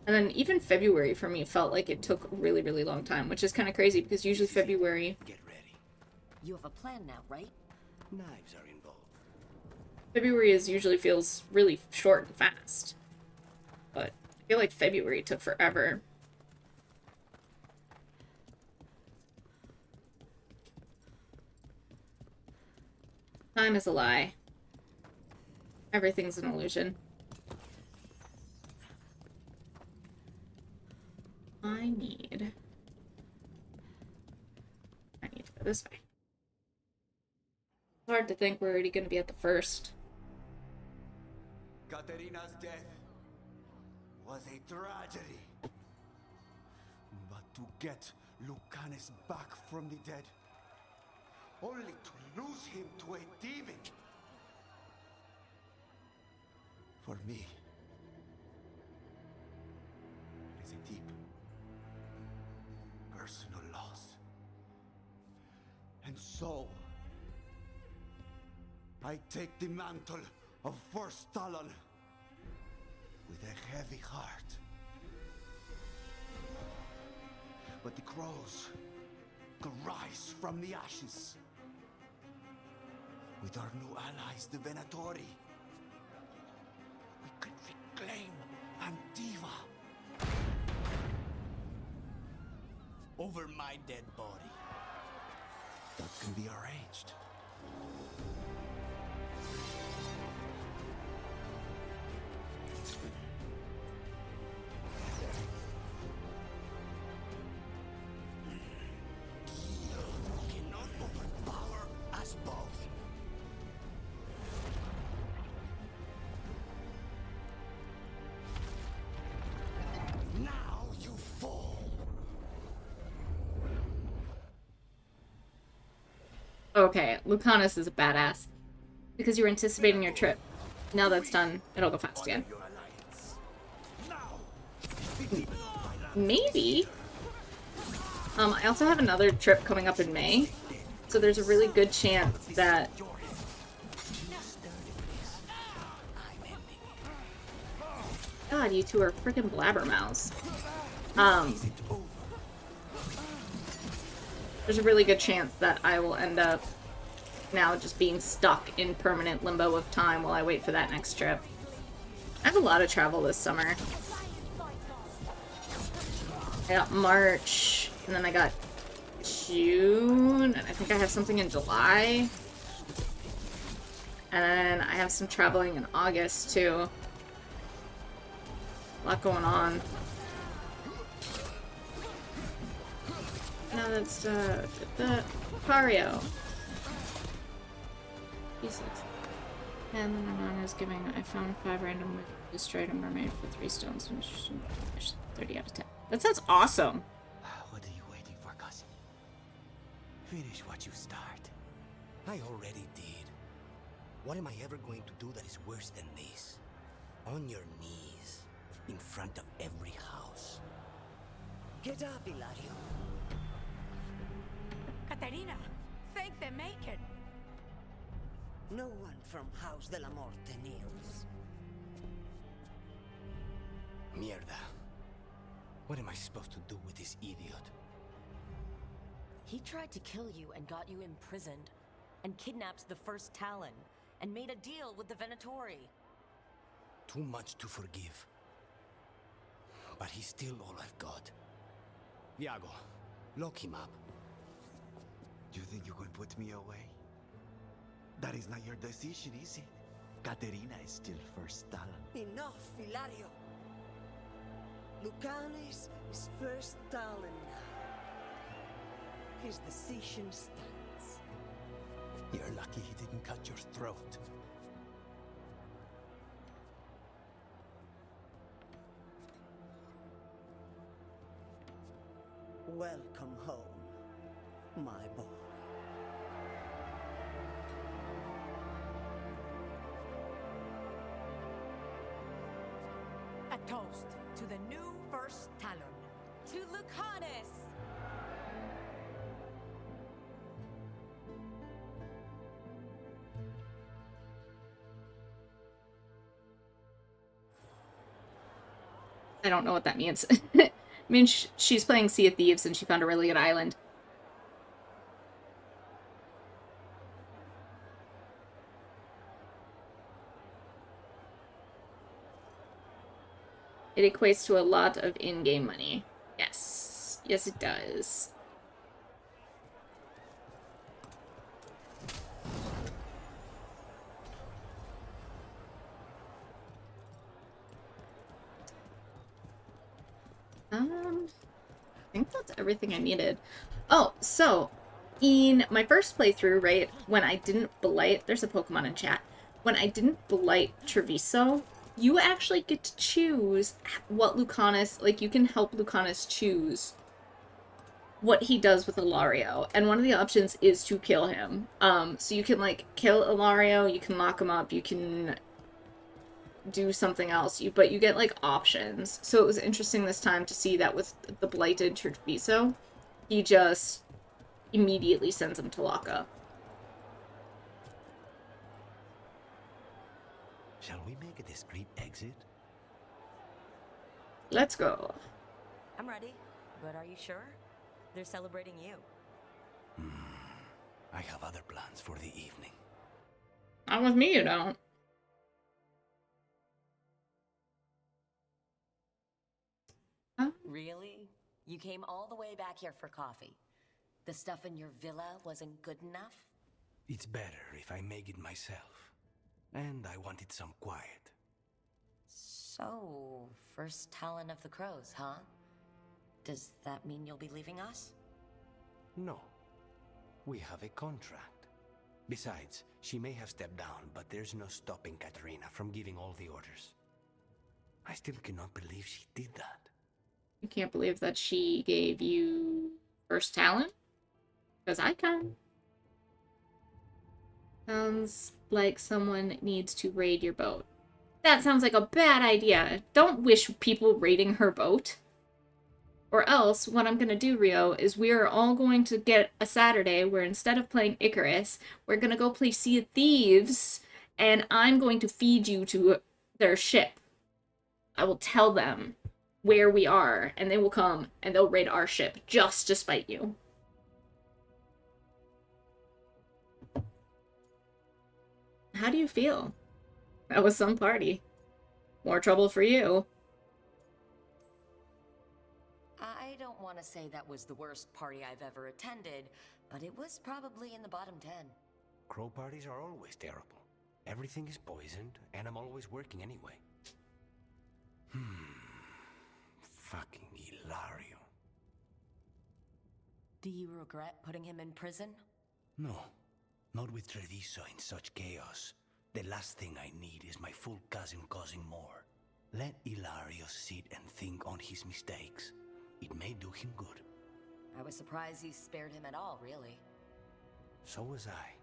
And then even February for me felt like it took a really, really long time, which is kind of crazy because usually February... Get ready. You have a plan now, right? Knives are involved. February usually feels really short and fast. But I feel like February took forever. Time is a lie. Everything's an illusion. This way. It's hard to think we're already going to be at the first. Katerina's death was a tragedy. But to get Lucanus back from the dead, only to lose him to a demon. For me, it is a deep, personal loss. And so, I take the mantle of First Talon with a heavy heart. But the crows could rise from the ashes. With our new allies, the Venatori, we could reclaim Antiva. Over my dead body. That can be arranged. Cannot overpower us both. Now you fall. Okay, Lucanus is a badass. Because you were anticipating your trip. Now that's done, it'll go fast again. Maybe. I also have another trip coming up in May. So there's a really good chance that... God, you two are freaking blabbermouths. There's a really good chance that I will end up now just being stuck in permanent limbo of time while I wait for that next trip. I have a lot of travel this summer. I got March, and then I got June, and I think I have something in July. And then I have some traveling in August, too. A lot going on. Now that's the Cario. P6. And then Anon is giving. I found 5 random destroyed a mermaid for 3 stones and 30 out of 10. That sounds awesome. What are you waiting for, cousin? Finish what you start. I already did. What am I ever going to do that is worse than this? On your knees, in front of every house. Get up, Ilario. Caterina, thank the Maker. No one from House de la Morte kneels. Mierda. What am I supposed to do with this idiot? He tried to kill you and got you imprisoned, and kidnapped the First Talon, and made a deal with the Venatori. Too much to forgive. But he's still all I've got. Viago, lock him up. You think you can put me away? That is not your decision, is it? Caterina is still First Talon. Enough, Ilario. Lucanus is First Talon now. His decision stands. You're lucky he didn't cut your throat. Welcome home, my boy. A toast to the new First Talon. To Lucanus! I don't know what that means. I mean, she's playing Sea of Thieves and she found a really good island. It equates to a lot of in-game money. Yes. Yes, it does. I think that's everything I needed. Oh, so, in my first playthrough, right, when I didn't blight, there's a Pokemon in chat, when I didn't blight Treviso, you actually get to choose what Lucanus, like, you can help Lucanus choose what he does with Ilario, and one of the options is to kill him. So you can, like, kill Ilario, you can lock him up, you can do something else, but you get, like, options. So it was interesting this time to see that with the blighted Treviso, he just immediately sends him to lock up. Shall we make a discreet exit? Let's go. I'm ready, but are you sure? They're celebrating you. I have other plans for the evening. Not with me, you don't. Huh? Really? You came all the way back here for coffee. The stuff in your villa wasn't good enough? It's better if I make it myself. And I wanted some quiet. So, first Talon of the Crows, huh? Does that mean you'll be leaving us? No. We have a contract. Besides, she may have stepped down, but there's no stopping Katarina from giving all the orders. I still cannot believe she did that. You can't believe that she gave you first Talon? Because I can. Sounds like someone needs to raid your boat. That sounds like a bad idea. Don't wish people raiding her boat. Or else, what I'm going to do, Rio, is we are all going to get a Saturday where instead of playing Icarus, we're going to go play Sea of Thieves, and I'm going to feed you to their ship. I will tell them where we are, and they will come, and they'll raid our ship just to spite you. How do you feel? That was some party. More trouble for you. I don't want to say that was the worst party I've ever attended, but it was probably in the bottom 10. Crow parties are always terrible. Everything is poisoned, and I'm always working anyway. Fucking Ilario. Do you regret putting him in prison? No. Not with Treviso in such chaos. The last thing I need is my full cousin causing more. Let Ilario sit and think on his mistakes. It may do him good. I was surprised you spared him at all, really. So was I.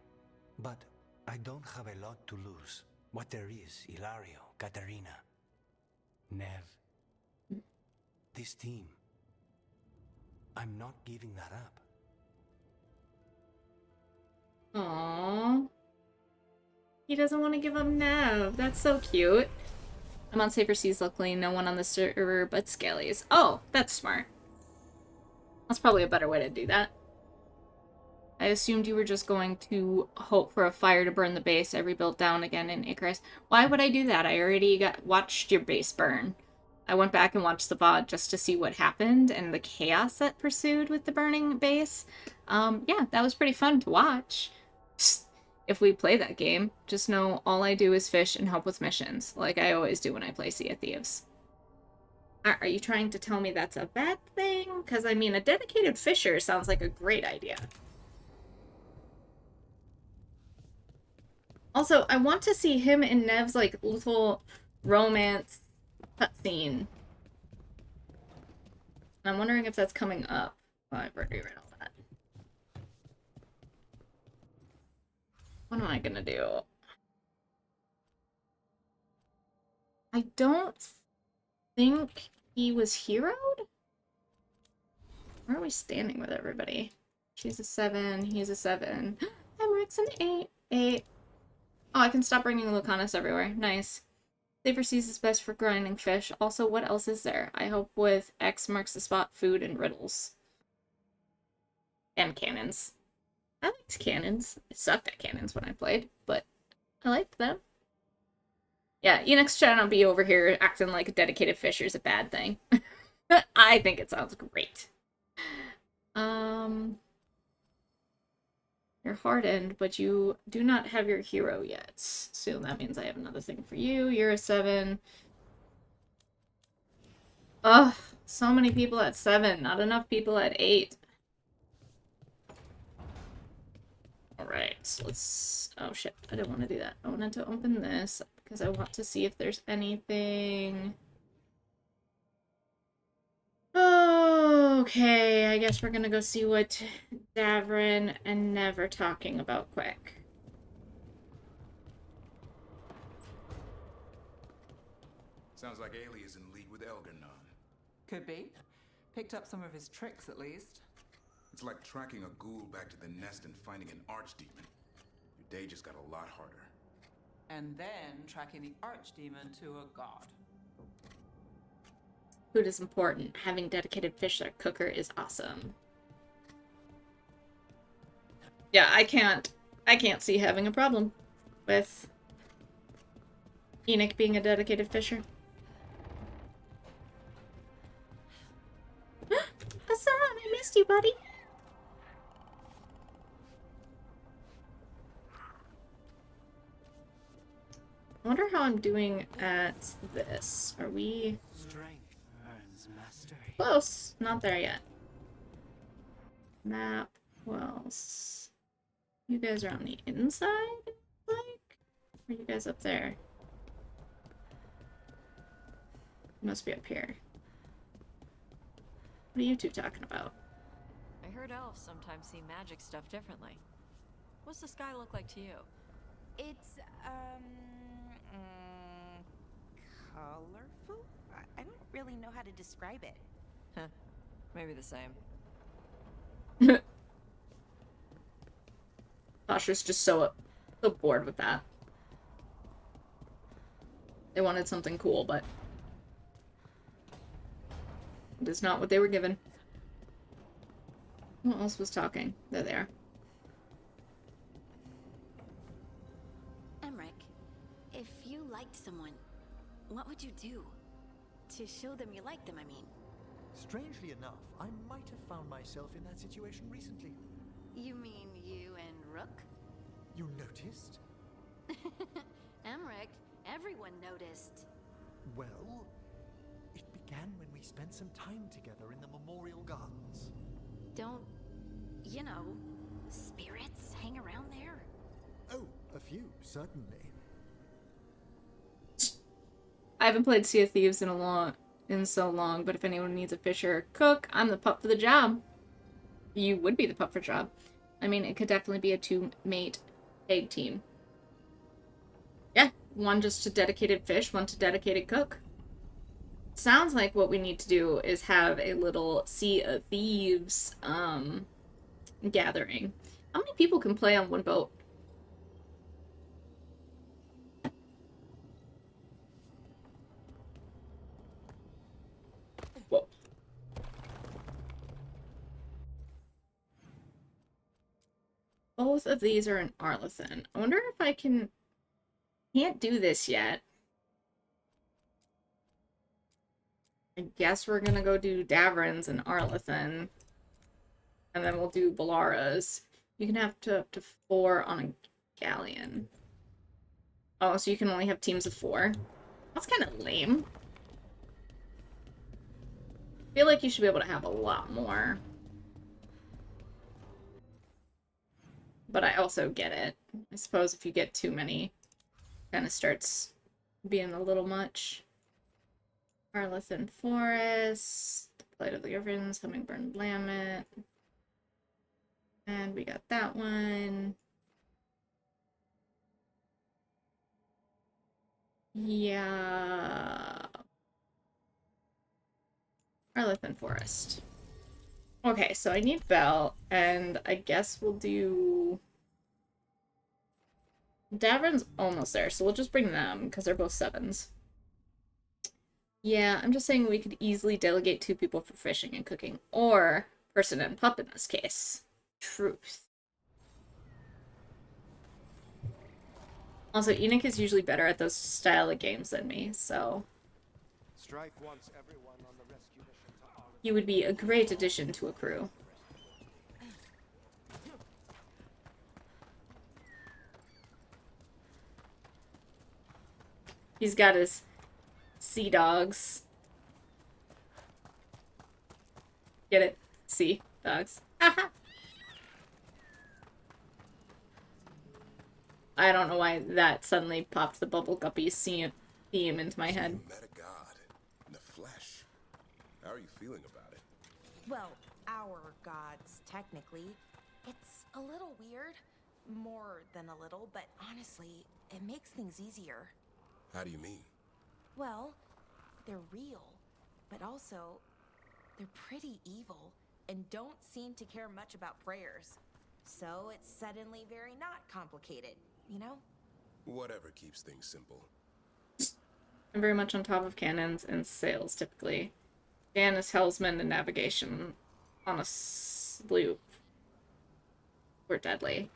But I don't have a lot to lose. What there is, Ilario, Katarina, Nev. This team. I'm not giving that up. Aww. He doesn't want to give up Nev. That's so cute. I'm on safer seas, luckily. No one on the server but Scalies. Oh, that's smart. That's probably a better way to do that. I assumed you were just going to hope for a fire to burn the base I rebuilt down again in Icarus. Why would I do that? I already watched your base burn. I went back and watched the VOD just to see what happened and the chaos that pursued with the burning base. Yeah, that was pretty fun to watch. If we play that game, just know all I do is fish and help with missions, like I always do when I play Sea of Thieves. Are you trying to tell me that's a bad thing? Because, I mean, a dedicated fisher sounds like a great idea. Also, I want to see him and Nev's, like, little romance cutscene. I'm wondering if that's coming up. Oh, I've already read all that. What am I gonna do? I don't think he was heroed? Where are we standing with everybody? She's a 7, he's a 7. I'm Rex an 8. 8. Oh, I can stop bringing Lucanus everywhere. Nice. Safer Seas is best for grinding fish. Also, what else is there? I hope with X marks the spot, food, and riddles. And cannons. I liked cannons. I sucked at cannons when I played, but I liked them. Yeah, Enix trying to be over here acting like a dedicated fisher is a bad thing. I think it sounds great. You're hardened, but you do not have your hero yet. So that means I have another thing for you. You're a 7. Ugh, so many people at 7. Not enough people at 8. Alright, so let's... Oh shit, I didn't want to do that. I wanted to open this because I want to see if there's anything... Okay, I guess we're gonna go see what Davrin and Nev are talking about quick. Sounds like Ailey is in league with Elgarnon. Could be. Picked up some of his tricks, at least. It's like tracking a ghoul back to the nest and finding an archdemon. Your day just got a lot harder. And then tracking the archdemon to a god. Food is important. Having dedicated fish cooker is awesome. Yeah, I can't see having a problem with Enoch being a dedicated fisher. Hassan, I missed you, buddy. I wonder how I'm doing at this. Are we... Strength earns mastery. Close. Not there yet. Map. Wells. You guys are on the inside, like? Or are you guys up there? You must be up here. What are you two talking about? I heard elves sometimes see magic stuff differently. What's the sky look like to you? It's, colorful? I don't really know how to describe it. Huh. Maybe the same. Tasha's just so bored with that. They wanted something cool, but it is not what they were given. Who else was talking? They're there. Emmerich, if you liked someone, what would you do? To show them you like them, I mean. Strangely enough, I might have found myself in that situation recently. You mean you and Rook? You noticed? Emmerich, everyone noticed. Well, it began when we spent some time together in the Memorial Gardens. Don't, you know, spirits hang around there? Oh, a few, certainly. I haven't played Sea of Thieves in so long, but if anyone needs a fisher or cook, I'm the pup for the job. You would be the pup for job. I mean, it could definitely be a two-mate egg team. Yeah, one just to dedicated fish, one to dedicated cook. Sounds like what we need to do is have a little Sea of Thieves gathering. How many people can play on one boat? Whoa. Both of these are in Arlethan. I wonder if I can... Can't do this yet. I guess we're gonna go do Davrin's and Arlethan. And then we'll do Balara's. You can have up to 4 on a galleon. Oh, so you can only have teams of 4? That's kind of lame. I feel like you should be able to have a lot more. But I also get it. I suppose if you get too many, kind of starts being a little much. Arlethan Forest, Plight of the Griffins, Hummingbird Lammet. And we got that one. Yeah. Arlethan Forest. Okay, so I need Belle, and I guess we'll do... Davrin's almost there, so we'll just bring them, because they're both 7s. Yeah, I'm just saying we could easily delegate 2 people for fishing and cooking, or person and pup in this case. Truth. Also, Enoch is usually better at those style of games than me, so... Strike wants everyone on the rescue mission to Arlethan. You would be a great addition to a crew. He's got his sea dogs. Get it? Sea dogs. Haha. I don't know why that suddenly popped the Bubble Guppy theme into my head. You met a god in the flesh. How are you feeling about it? Well, our gods, technically. It's a little weird. More than a little, but honestly, it makes things easier. How do you mean? Well, they're real, but also, they're pretty evil and don't seem to care much about prayers. So it's suddenly very not complicated, you know? Whatever keeps things simple. I'm very much on top of cannons and sails, typically. Dan is helmsman and navigation on a sloop. We're deadly.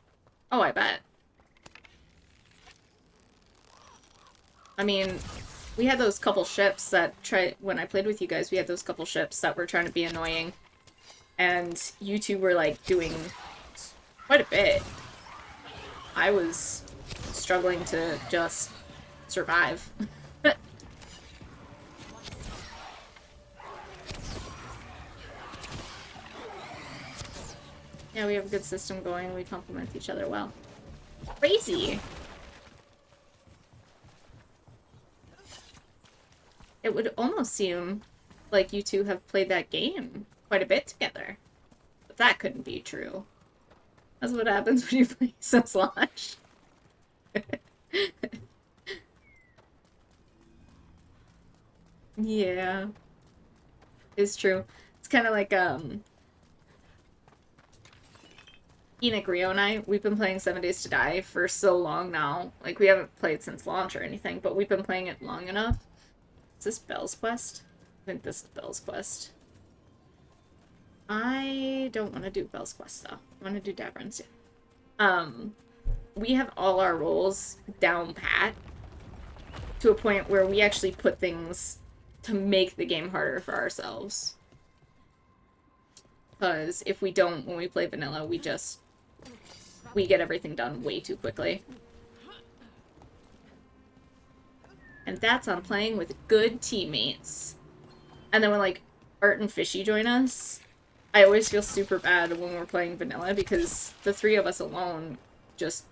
Oh, I bet. I mean, we had those couple ships that when I played with you guys, we had those couple ships that were trying to be annoying. And you two were, like, doing quite a bit. I was struggling to just survive. Yeah, we have a good system going. We complement each other well. Crazy! It would almost seem like you two have played that game quite a bit together. But that couldn't be true. That's what happens when you play some Slosh. Yeah. It's true. It's kind of like, Enoch, Rio, and I, we've been playing 7 Days to Die for so long now. Like, we haven't played since launch or anything, but we've been playing it long enough. Is this Bell's Quest? I think this is Bell's Quest. I don't want to do Bell's Quest, though. I want to do Davron's. We have all our roles down pat to a point where we actually put things to make the game harder for ourselves. Because if we don't, when we play vanilla, we get everything done way too quickly. And that's on playing with good teammates. And then when, like, Art and Fishy join us, I always feel super bad when we're playing vanilla because the three of us alone just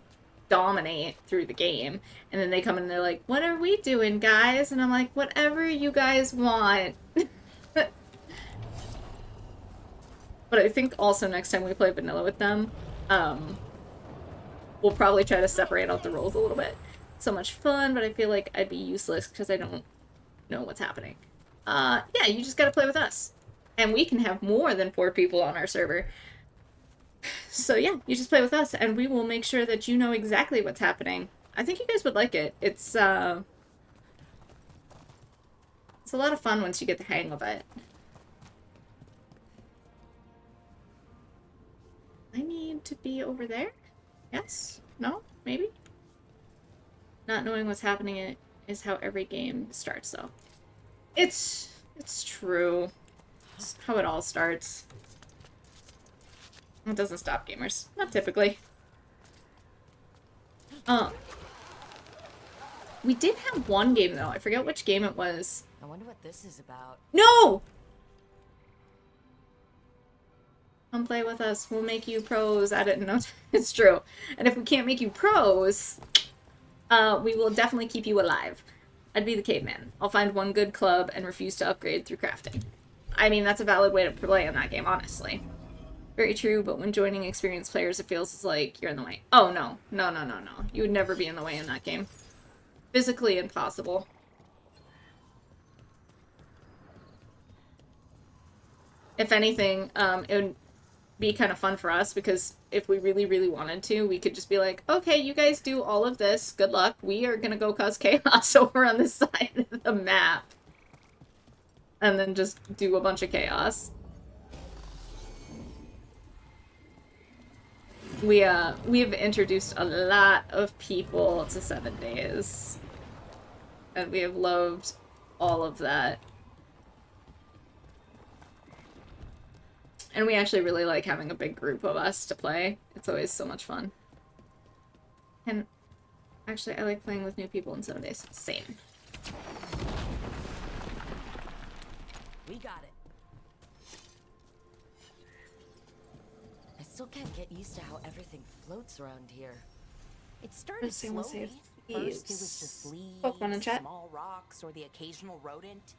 dominate through the game. And then they come in and they're like, what are we doing, guys? And I'm like, whatever you guys want. But I think also next time we play vanilla with them, we'll probably try to separate out the roles a little bit. So much fun, but I feel like I'd be useless because I don't know what's happening. Yeah, you just gotta play with us. And we can have more than 4 people on our server. So yeah, you just play with us, and we will make sure that you know exactly what's happening. I think you guys would like it. It's a lot of fun once you get the hang of it. I need to be over there? Yes? No? Maybe? Not knowing what's happening is how every game starts, though. It's true. It's how it all starts. It doesn't stop gamers. Not typically. We did have one game, though. I forget which game it was. I wonder what this is about. No! Come play with us. We'll make you pros at it in no time. It's true. And if we can't make you pros, we will definitely keep you alive. I'd be the caveman. I'll find one good club and refuse to upgrade through crafting. I mean, that's a valid way to play in that game, honestly. Very true, but when joining experienced players, it feels like you're in the way. Oh, no. No, no, no, no. You would never be in the way in that game. Physically impossible. If anything, it would be kind of fun for us, because if we really, really wanted to, we could just be like, okay, you guys do all of this. Good luck. We are gonna go cause chaos over on this side of the map. And then just do a bunch of chaos. We have introduced a lot of people to 7 Days. And we have loved all of that. And we actually really like having a big group of us to play. It's always so much fun. And actually, I like playing with new people in 7 Days. Same. We got it. I still can't get used to how everything floats around here. It started Same with slowly. First, it was just leaves, Pokemon in chat. small rocks, or the occasional rodent.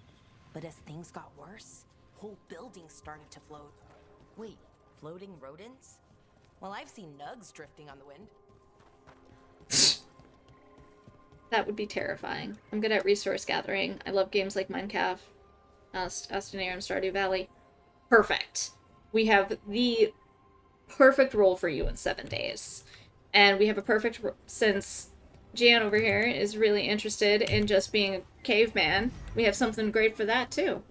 But as things got worse, whole buildings started to float. Wait, floating rodents? Well, I've seen nugs drifting on the wind. That would be terrifying. I'm good at resource gathering. I love games like Minecraft, Astonera, and Stardew Valley. Perfect. We have the perfect role for you in 7 days. And we have a perfect since Jan over here is really interested in just being a caveman. We have something great for that too.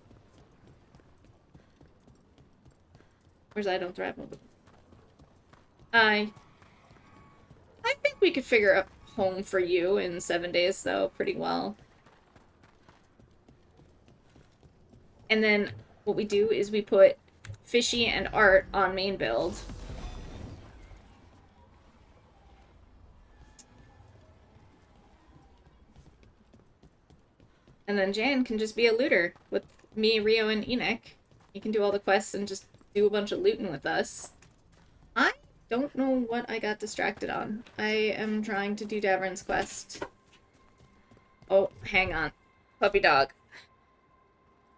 Where's I don't thrive mode? I think we could figure a home for you in 7 days though, pretty well. And then what we do is we put Fishy and Art on main build. And then Jan can just be a looter with me, Rio, and Enoch. You can do all the quests and just do a bunch of looting with us. I don't know what I got distracted on. I am trying to do Davern's quest. Oh, hang on. Puppy dog.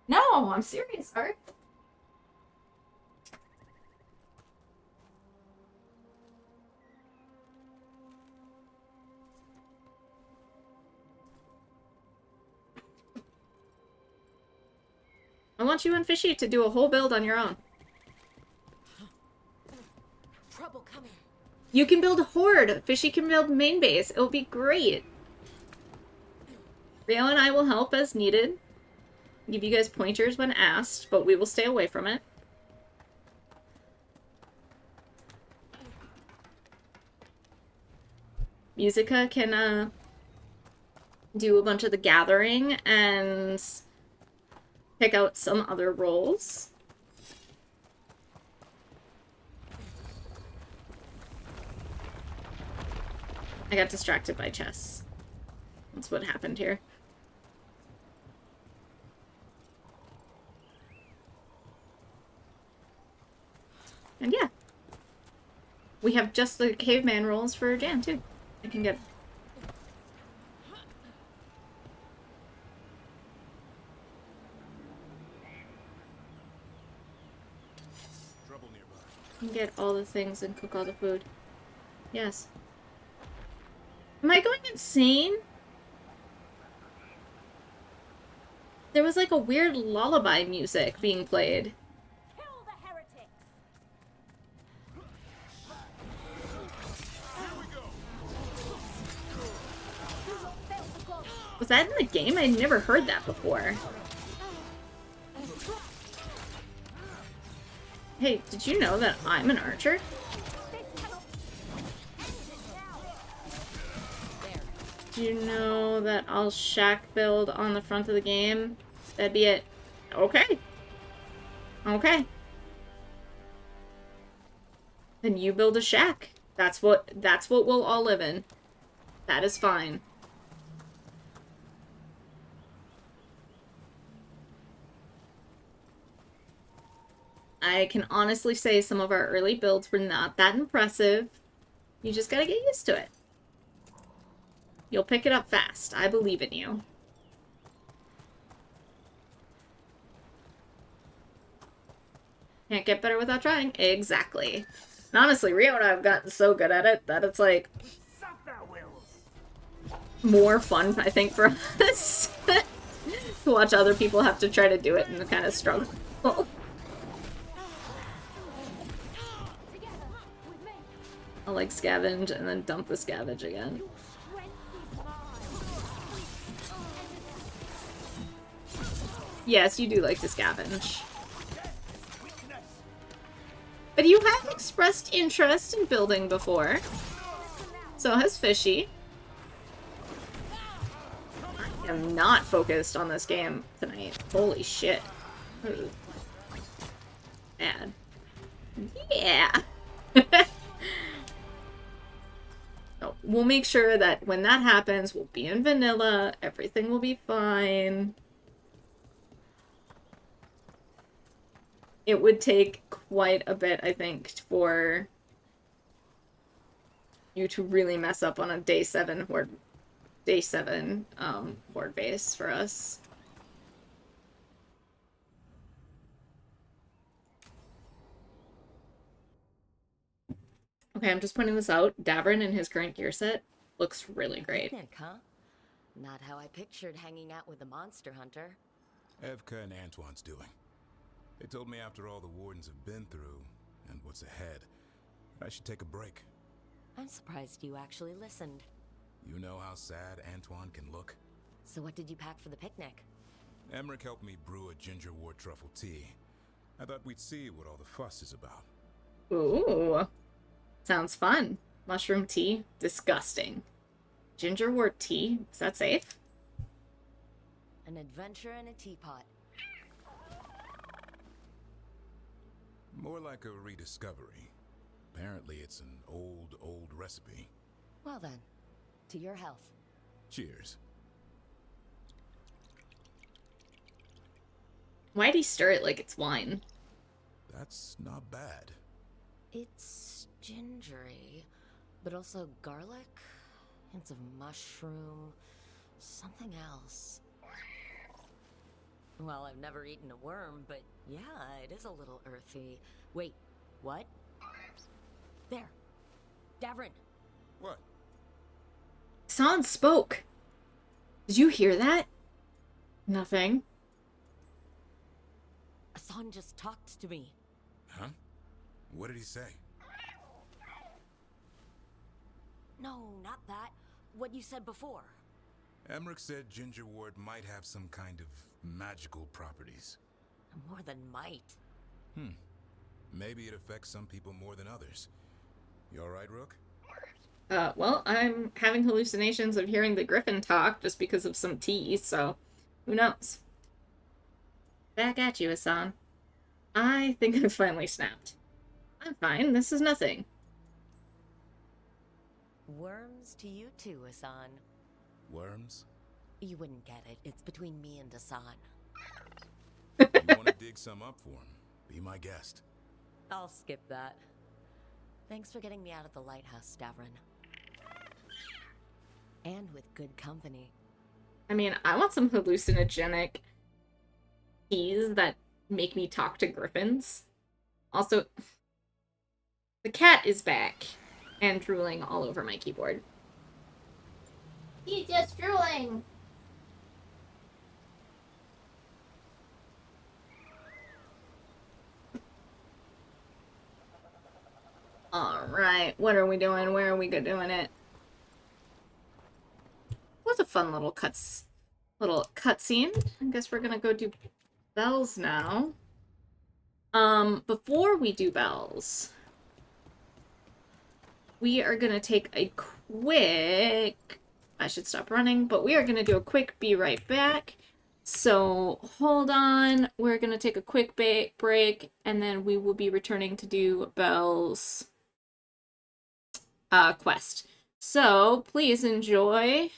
No, I'm serious, Art. I want you and Fishy to do a whole build on your own. Trouble coming. You can build a horde. Fishy can build main base. It'll be great. Rio and I will help as needed. Give you guys pointers when asked, but we will stay away from it. Musica can do a bunch of the gathering and pick out some other roles. I got distracted by chess. That's what happened here. And yeah. We have just the caveman roles for Jan, too. I can get... Trouble nearby. can get all the things and cook all the food. Yes. Am I going insane? There was like a weird lullaby music being played. Was that in the game? I'd never heard that before. Hey, did you know that I'm an archer? Do you know that I'll shack build on the front of the game? That'd be it. Okay. Okay. Then you build a shack. That's what we'll all live in. That is fine. I can honestly say some of our early builds were not that impressive. You just gotta get used to it. You'll pick it up fast. I believe in you. Can't get better without trying. Exactly. And honestly, Rio and I have gotten so good at it that it's like more fun, I think, for us to watch other people have to try to do it and kind of struggle. I'll like scavenge and then dump the scavenge again. Yes, you do like to scavenge. But you have expressed interest in building before. So has Fishy. I am not focused on this game tonight. Holy shit. Ooh. Bad. Yeah. No, we'll make sure that when that happens, we'll be in vanilla. Everything will be fine. It would take quite a bit, I think, for you to really mess up on a day 7 horde base for us. Okay, I'm just pointing this out. Davrin in his current gear set looks really great. Picnic, huh? Not how I pictured hanging out with the monster hunter. Evka and Antoine's doing. They told me after all the wardens have been through, and what's ahead, I should take a break. I'm surprised you actually listened. You know how sad Antoine can look? So what did you pack for the picnic? Emmerich helped me brew a ginger wort truffle tea. I thought we'd see what all the fuss is about. Ooh. Sounds fun. Mushroom tea? Disgusting. Ginger wort tea? Is that safe? An adventure in a teapot. More like a rediscovery. Apparently it's an old recipe. Well then, to your health. Cheers. Why'd he stir it like it's wine? That's not bad. It's gingery, but also garlic, hints of mushroom, something else. Well, I've never eaten a worm, but yeah, it is a little earthy. Wait, what? There. Davrin. What? San spoke. Did you hear that? Nothing. Asan just talked to me. Huh? What did he say? No, not that. What you said before. Emmerich said ginger wort might have some kind of magical properties. More than might. Maybe it affects some people more than others. You alright, Rook? Well, I'm having hallucinations of hearing the griffin talk just because of some tea, so who knows? Back at you, Asan. I think I've finally snapped. I'm fine, this is nothing. Worms to you too, Asan. Worms? You wouldn't get it. It's between me and Asan. You want to dig some up for him? Be my guest. I'll skip that. Thanks for getting me out of the lighthouse, Davrin. And with good company. I mean, I want some hallucinogenic teas that make me talk to griffins. Also, the cat is back and drooling all over my keyboard. He's just drooling! Alright, what are we doing? Where are we doing it? Was a fun little cutscene. I guess we're gonna go do bells now. Before we do bells, we are gonna take a quick... I should stop running, but we are gonna do a quick be right back. So hold on, we're gonna take a quick break, and then we will be returning to do bells quest. So please enjoy.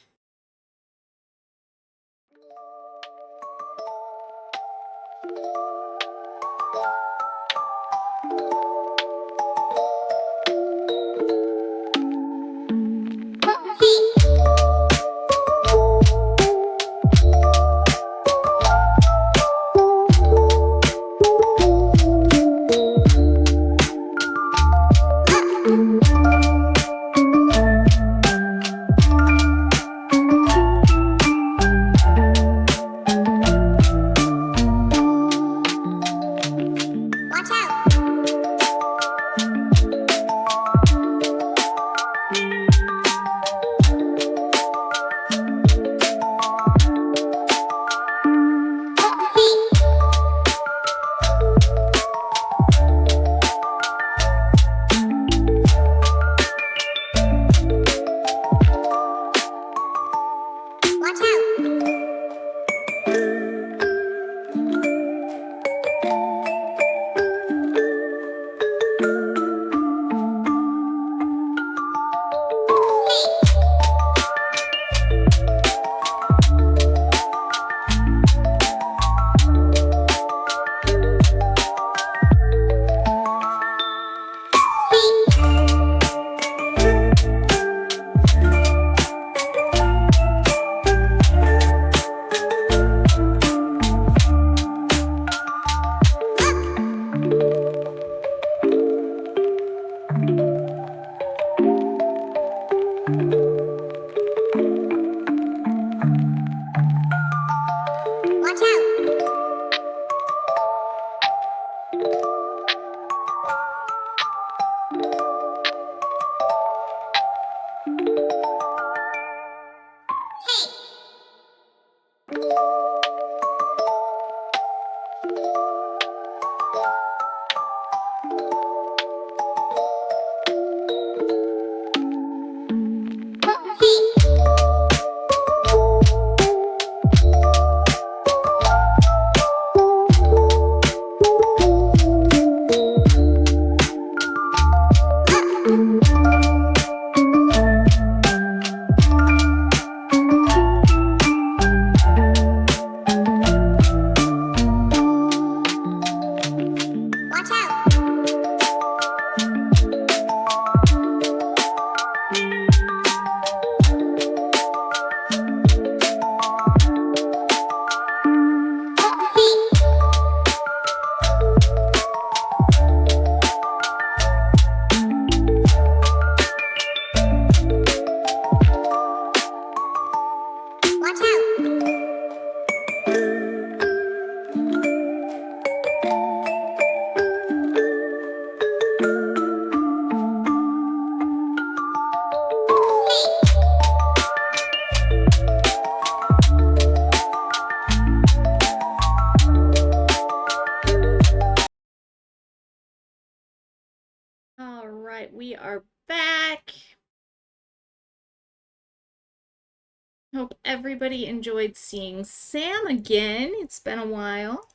Hope everybody enjoyed seeing Sam again. It's been a while.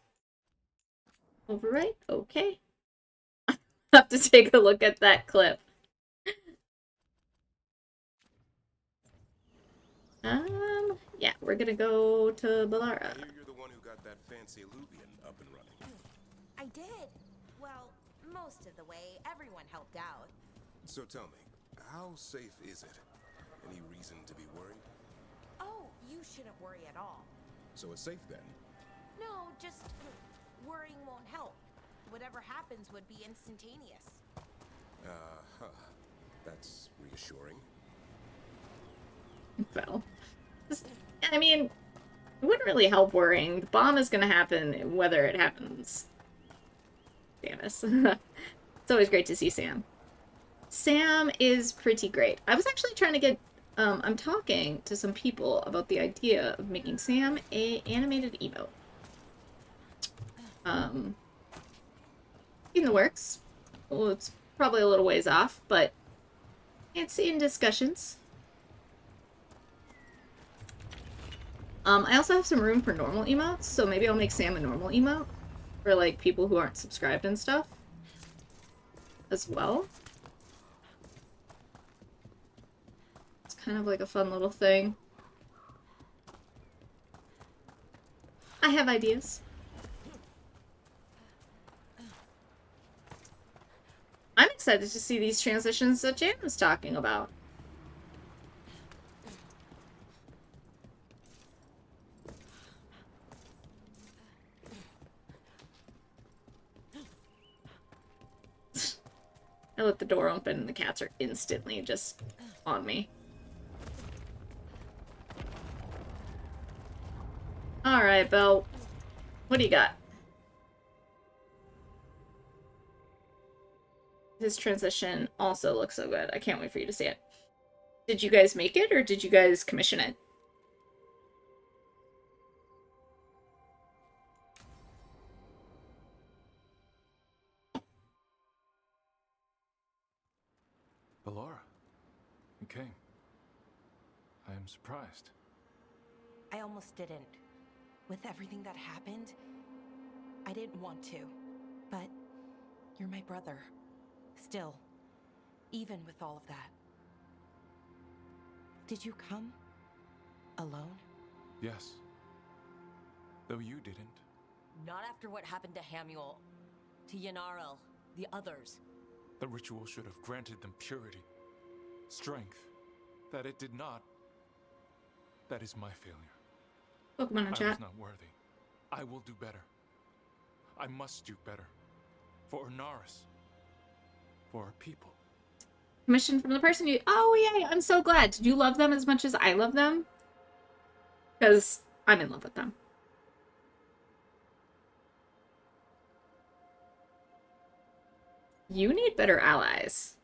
Overwrite? Okay. I'll have to take a look at that clip. Yeah, we're gonna go to Balara. I hear you're the one who got that fancy Lubian up and running. I did. Well, most of the way. Everyone helped out. So tell me, how safe is it? Any reason to be worried? Oh, you shouldn't worry at all. So it's safe then? No, just worrying won't help. Whatever happens would be instantaneous. Uh-huh. That's reassuring. Well, I mean, it wouldn't really help worrying. The bomb is gonna happen whether it happens. Damn it. It's always great to see Sam. Sam is pretty great. I was actually trying to get, I'm talking to some people about the idea of making Sam a animated emote. In the works. Well, it's probably a little ways off, but it's in discussions. I also have some room for normal emotes, so maybe I'll make Sam a normal emote for, like, people who aren't subscribed and stuff as well. It's kind of like a fun little thing. I have ideas. I'm excited to see these transitions that Jan was talking about. I let the door open and the cats are instantly just on me. Alright, Belle. What do you got? His transition also looks so good. I can't wait for you to see it. Did you guys make it, or did you guys commission it? Balara, you came. I am surprised. I almost didn't. With everything that happened, I didn't want to. But you're my brother. Still. Even with all of that. Did you come? Alone? Yes. Though you didn't. Not after what happened to Hamuel, to Yanarel, the others. The ritual should have granted them purity, strength. That it did not. That is my failure. Pokemon in chat. I was not worthy. I will do better. I must do better. For Ornaris. For our people. Commission from the person you... Oh, yay! I'm so glad. Did you love them as much as I love them? Because I'm in love with them. You need better allies.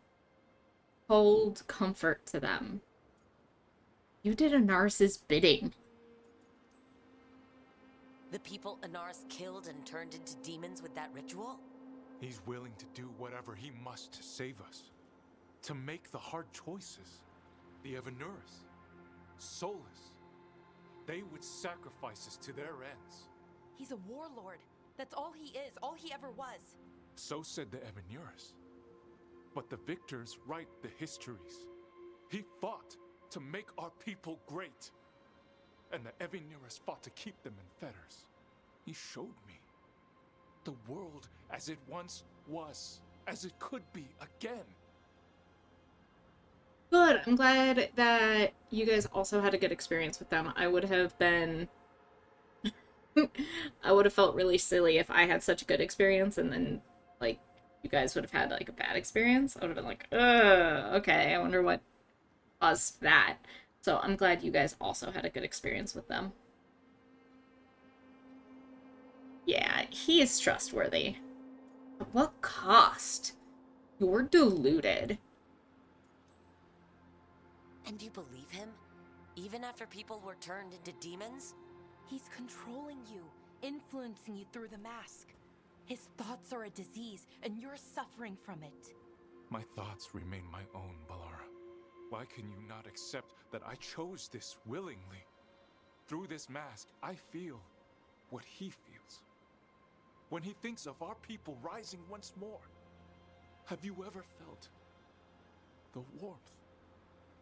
Hold comfort to them. You did Anaris's bidding. The people Anaris killed and turned into demons with that ritual? He's willing to do whatever he must to save us. To make the hard choices. The Evanuris. Solus. They would sacrifice us to their ends. He's a warlord. That's all he is. All he ever was. So said the Evanuris. But the victors write the histories. He fought to make our people great. And the Evanuris fought to keep them in fetters. He showed me the world as it once was, as it could be again. Good. I'm glad that you guys also had a good experience with them. I would have been... I would have felt really silly if I had such a good experience and then, like, you guys would have had, like, a bad experience. I would have been like, ugh, okay, I wonder what caused that. So I'm glad you guys also had a good experience with them. Yeah, he is trustworthy. At what cost? You're deluded. And you believe him? Even after people were turned into demons? He's controlling you, influencing you through the mask. His thoughts are a disease, and you're suffering from it. My thoughts remain my own, Balara. Why can you not accept that I chose this willingly? Through this mask, I feel what he feels. When he thinks of our people rising once more, have you ever felt the warmth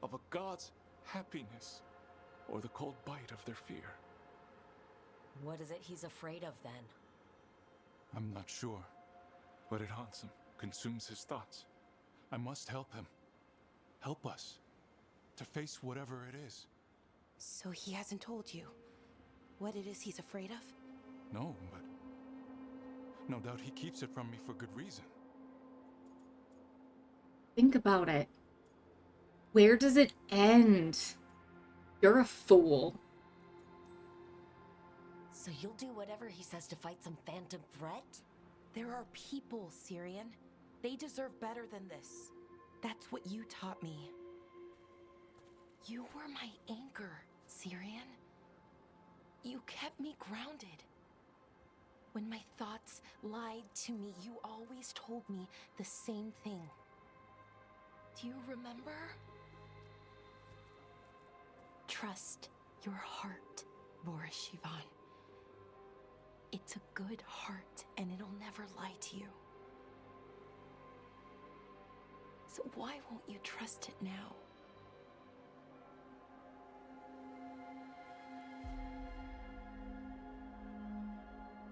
of a god's happiness or the cold bite of their fear? What is it he's afraid of then? I'm not sure, but it haunts him, consumes his thoughts. I must help him. Help us to face whatever it is. So he hasn't told you what it is he's afraid of? No, but no doubt he keeps it from me for good reason. Think about it. Where does it end? You're a fool. So you'll do whatever he says to fight some phantom threat? There are people, Syrian. They deserve better than this. That's what you taught me. You were my anchor, Syrian. You kept me grounded. When my thoughts lied to me, you always told me the same thing. Do you remember? Trust your heart, Boris Shivan. It's a good heart, and it'll never lie to you. So why won't you trust it now?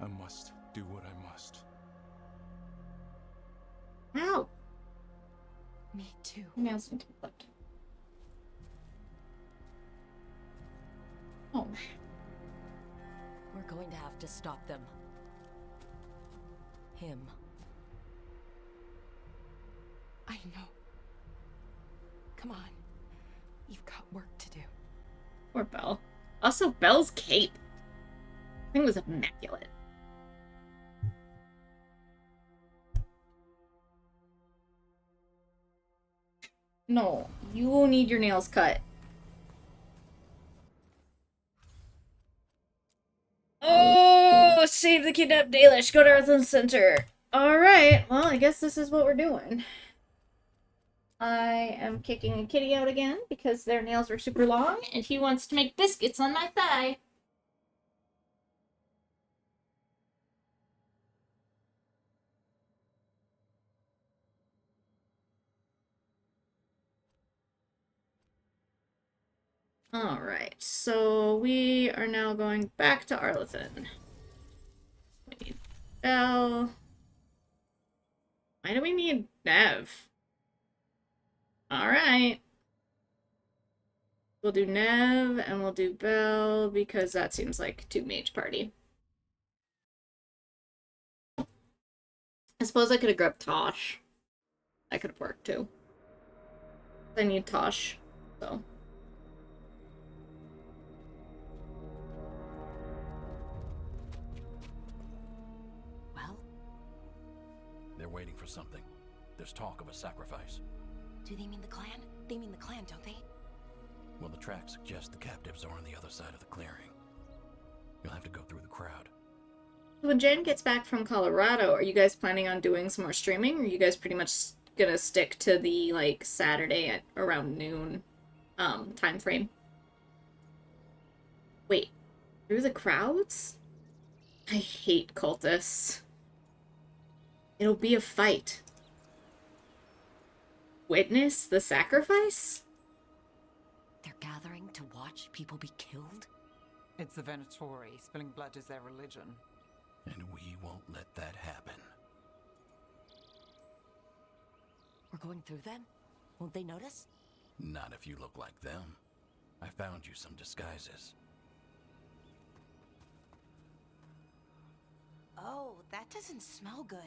I must do what I must. Ow! Me too. Nails need to be clipped. Oh. We're going to have to stop them. Him. I know. Come on. You've got work to do. Poor Belle. Also, Belle's cape. I think it was immaculate. No, you will need your nails cut. Oh, save the kidnapped Dalish. Go to Earthland Center. Alright, well, I guess this is what we're doing. I am kicking a kitty out again because their nails are super long and he wants to make biscuits on my thigh. Alright, so we are now going back to Arlithan. We need Belle. Why do we need Nev? Alright. We'll do Nev and we'll do Belle because that seems like two mage party. I suppose I could have grabbed Tosh. That could have worked too. I need Tosh, so. They're waiting for something. There's talk of a sacrifice. Do they mean the clan? They mean the clan, don't they? Well, the tracks suggest the captives are on the other side of the clearing. You'll have to go through the crowd. When Jen gets back from Colorado, are you guys planning on doing some more streaming? Or are you guys pretty much gonna stick to the, like, Saturday at around noon time frame? Wait, through the crowds? I hate cultists. It'll be a fight. Witness the sacrifice? They're gathering to watch people be killed? It's the Venatori. Spilling blood is their religion. And we won't let that happen. We're going through then? Won't they notice? Not if you look like them. I found you some disguises. Oh, that doesn't smell good.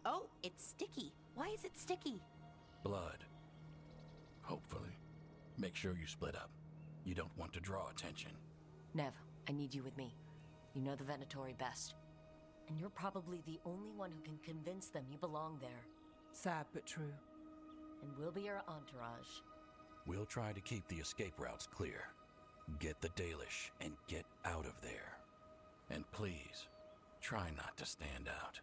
Oh, it's sticky. Why is it sticky? Blood. Hopefully. Make sure you split up. You don't want to draw attention. Nev, I need you with me. You know the Venatori best. And you're probably the only one who can convince them you belong there. Sad but true. And we'll be your entourage. We'll try to keep the escape routes clear. Get the Dalish and get out of there. And please, try not to stand out.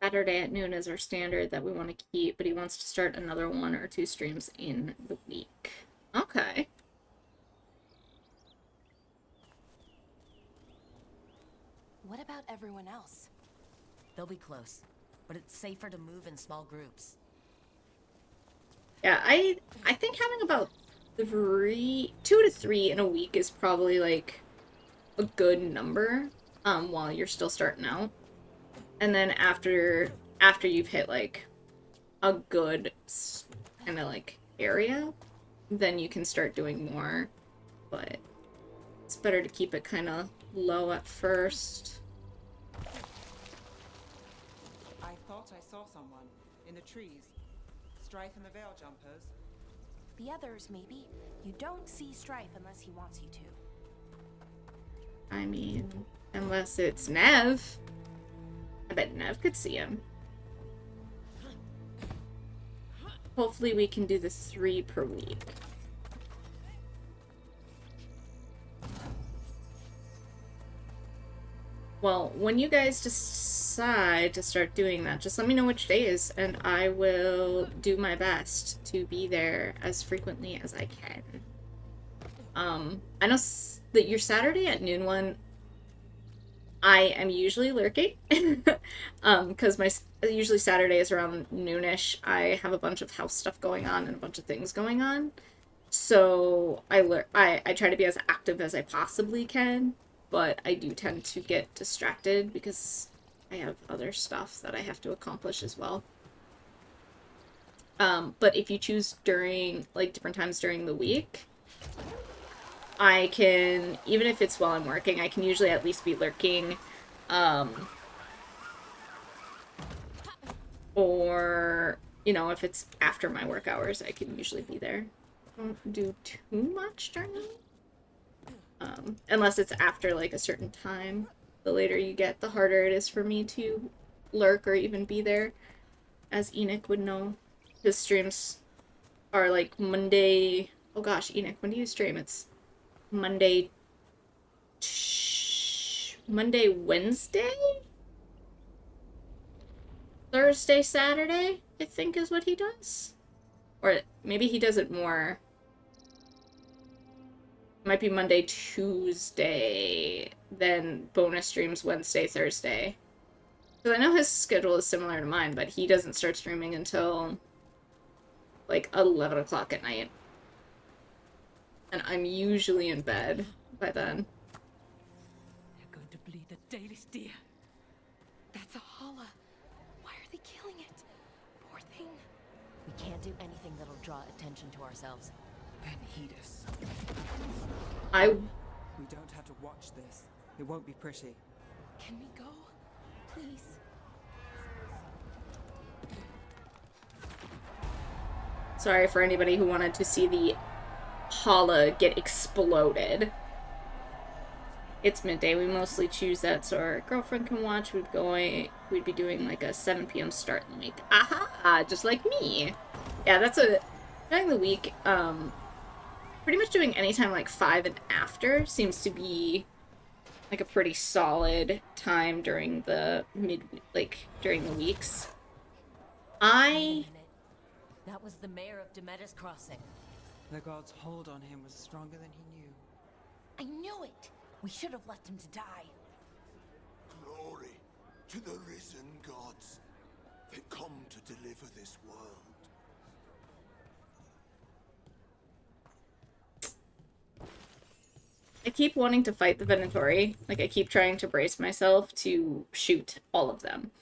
Saturday at noon is our standard that we want to keep, but he wants to start another 1 or 2 streams in the week. Okay. What about everyone else? They'll be close, but it's safer to move in small groups. Yeah, I think having about 2 to 3 in a week is probably like a good number while you're still starting out. And then after you've hit like a good kind of like area, then you can start doing more. But it's better to keep it kind of low at first. I thought I saw someone in the trees. Strife and the Veil Jumpers. The others, maybe. You don't see Strife unless he wants you to. I mean, unless it's Nev. I bet Nev could see him. Hopefully we can do the 3 per week. Well, when you guys decide to start doing that, just let me know which day is, and I will do my best to be there as frequently as I can. I know that your Saturday at noon one, I am usually lurking, because usually Saturday is around noonish. I have a bunch of house stuff going on and a bunch of things going on, so I try to be as active as I possibly can. But I do tend to get distracted because I have other stuff that I have to accomplish as well. But if you choose during, like, different times during the week, I can, even if it's while I'm working, I can usually at least be lurking. Or, you know, if it's after my work hours, I can usually be there. Don't do too much during the week. Unless it's after, like, a certain time. The later you get, the harder it is for me to lurk or even be there. As Enoch would know. His streams are, like, Monday... Oh gosh, Enoch, when do you stream? It's Monday... Wednesday? Thursday, Saturday, I think is what he does. Or maybe he does it more... Might be Monday, Tuesday, then bonus streams Wednesday, Thursday. Because I know his schedule is similar to mine, but he doesn't start streaming until, like, 11 o'clock at night. And I'm usually in bed by then. They're going to bleed the Dalis deer. That's a holla. Why are they killing it? Poor thing. We can't do anything that'll draw attention to ourselves. Then heed us. We don't have to watch this. It won't be pretty. Can we go? Please. Sorry for anybody who wanted to see the holla get exploded. It's midday. We mostly choose that so our girlfriend can watch. We'd be doing like a 7 p.m. start in the week. Aha! Just like me. Yeah, during the week, pretty much doing anytime like 5 and after seems to be like a pretty solid time during the during the weeks. That was the mayor of Demetis Crossing. The god's hold on him was stronger than he knew. I knew it! We should have left him to die. Glory to the risen gods. They come to deliver this world. I keep wanting to fight the Venatori. Like, I keep trying to brace myself to shoot all of them.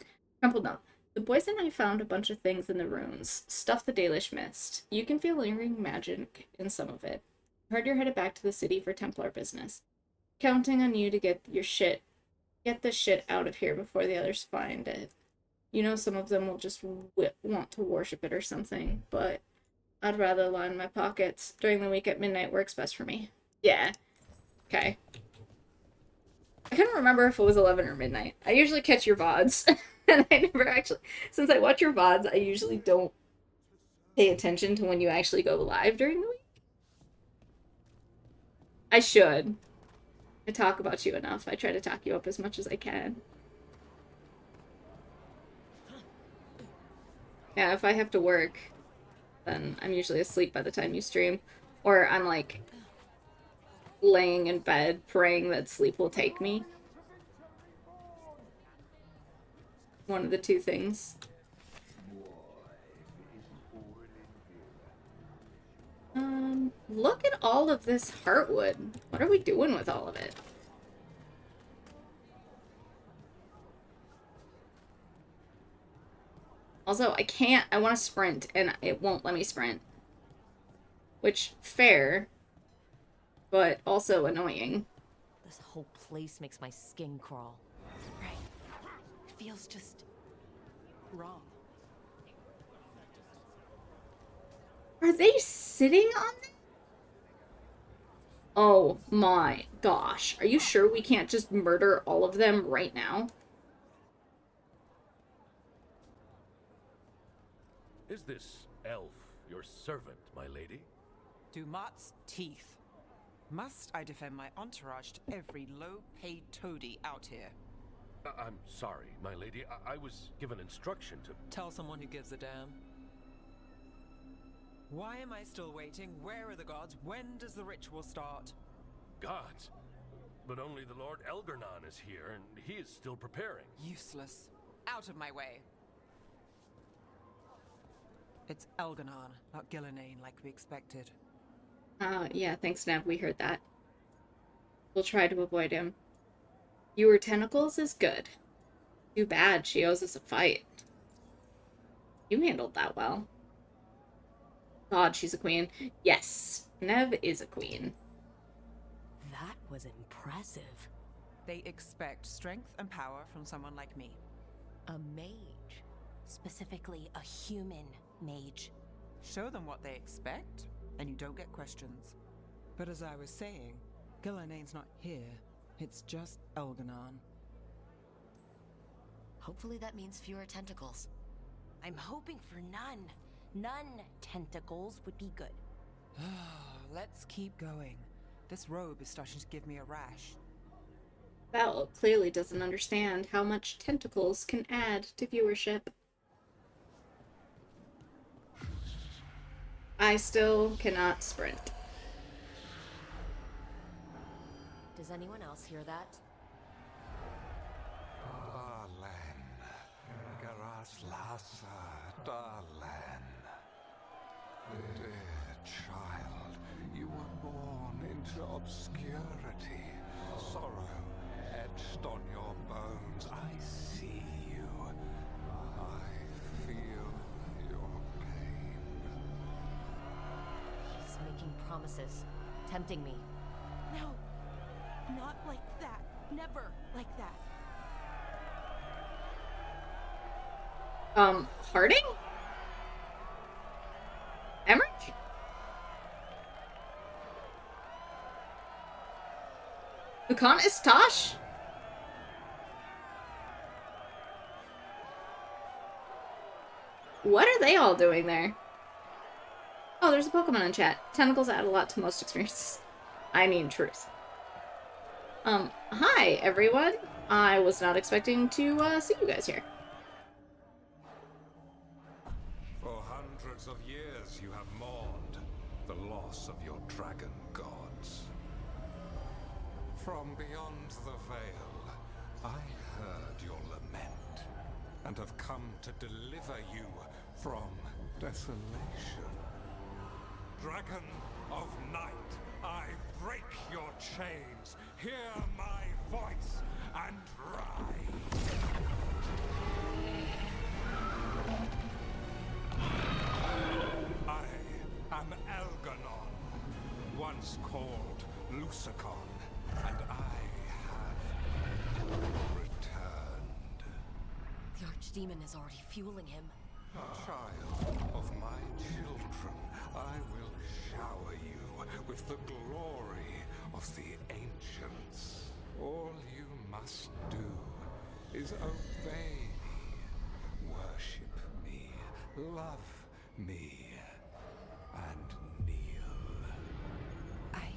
Crumpled note. The boys and I found a bunch of things in the ruins. Stuff the Dalish missed. You can feel lingering magic in some of it. Heard you're headed back to the city for Templar business. Counting on you to get the shit out of here before the others find it. You know some of them will just want to worship it or something, but I'd rather line my pockets. During the week at midnight works best for me. Yeah. Okay. I couldn't remember if it was 11 or midnight. I usually catch your VODs, and I never actually... Since I watch your VODs, I usually don't pay attention to when you actually go live during the week. I should. I talk about you enough. I try to talk you up as much as I can. Yeah, if I have to work, then I'm usually asleep by the time you stream. Or I'm like laying in bed praying that sleep will take me. One of the two things. Look at all of this heartwood. What are we doing with all of it? Also, I want to sprint, and it won't let me sprint. Which, fair, but also annoying. This whole place makes my skin crawl. Right. It feels just wrong. Are they sitting on them? Oh my gosh. Are you sure we can't just murder all of them right now? Is this elf your servant, my lady? Dumat's teeth. Must I defend my entourage to every low-paid toady out here? I'm sorry, my lady. I was given instruction to... Tell someone who gives a damn. Why am I still waiting? Where are the gods? When does the ritual start? Gods? But only the Lord Elgarnon is here, and he is still preparing. Useless. Out of my way. It's Elgarnon, not Gillenane like we expected. Yeah, thanks, Nev. We heard that. We'll try to avoid him. Fewer tentacles is good. Too bad she owes us a fight. You handled that well. God, she's a queen. Yes, Nev is a queen. That was impressive. They expect strength and power from someone like me. A mage. Specifically, a human mage. Show them what they expect, and you don't get questions. But as I was saying, Gillenane's not here. It's just Elgarnon. Hopefully that means fewer tentacles. I'm hoping for none. None tentacles would be good. Let's keep going. This robe is starting to give me a rash. Val clearly doesn't understand how much tentacles can add to viewership. I still cannot sprint. Does anyone else hear that? Darlen, Garaslasa, Darlen. Dear child, you were born into obscurity. Sorrow etched on your bones. I see you. I feel your pain. He's making promises, tempting me. No, not like that. Never like that. Harding? Emmerich? Bukan Istash? What are they all doing there? Oh, there's a Pokemon in chat. Tentacles add a lot to most experiences. I mean, truth. Hi, everyone. I was not expecting to, see you guys here. For hundreds of years you have mourned the loss of your dragon gods. From beyond the veil, I heard your lament, and have come to deliver you from desolation. Dragon of night, I break your chains. Hear my voice and rise. I am Elgarnon, once called Lucicon, and I have returned. The Archdemon is already fueling him. Child of my children, I will shower you with the glory of the ancients. All you must do is obey me, worship me, love me, and kneel. I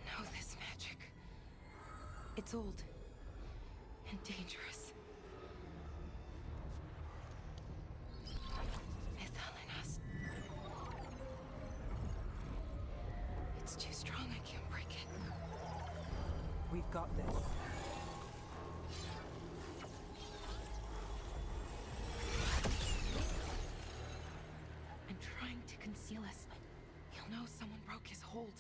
know this magic. It's old and dangerous. It's too strong, I can't break it. We've got this. I'm trying to conceal us. He'll know someone broke his hold.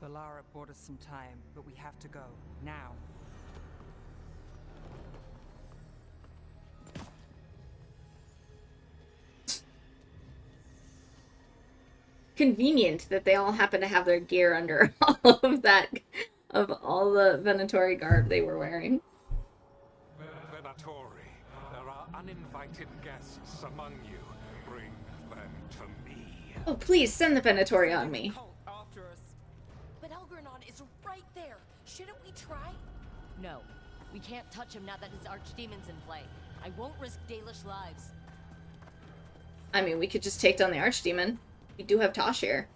Valara bought us some time, but we have to go. Now. Convenient that they all happen to have their gear under all of that, of all the Venatori garb they were wearing. Venatori, there are uninvited guests among you. Bring them to me. Oh, please send the Venatori on me. After us. But Elgranon is right there. Shouldn't we try? No. We can't touch him now that his archdemon's in play. I won't risk Dalish lives. I mean, we could just take down the archdemon. We do have Tosh here.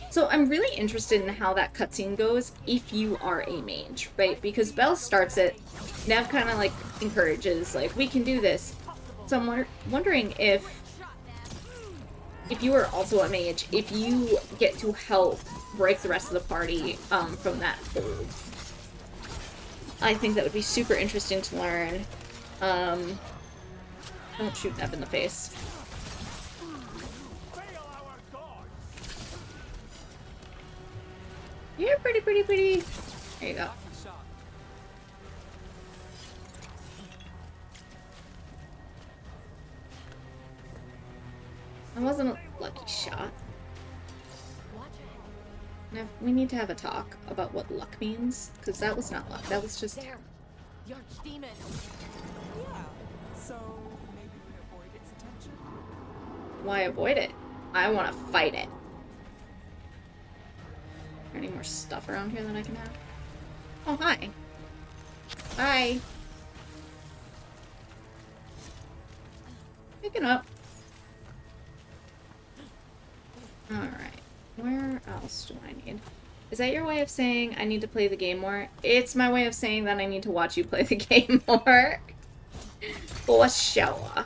So I'm really interested in how that cutscene goes if you are a mage, right? Because Belle starts it, Nev kind of like encourages, like, we can do this. So I'm wondering if you are also a mage, if you get to help break the rest of the party from that hold. I think that would be super interesting to learn. Don't shoot Nev in the face. You're pretty. There you go. That wasn't a lucky shot. Nev, we need to have a talk about what luck means, because that was not luck. That was just... There! The archdemon! Yeah, so maybe we avoid its attention? Why avoid it? I want to fight it. Is there any more stuff around here that I can have? Oh, hi. Hi. Picking up. Alright. Where else do I need? Is that your way of saying I need to play the game more? It's my way of saying that I need to watch you play the game more. For sure.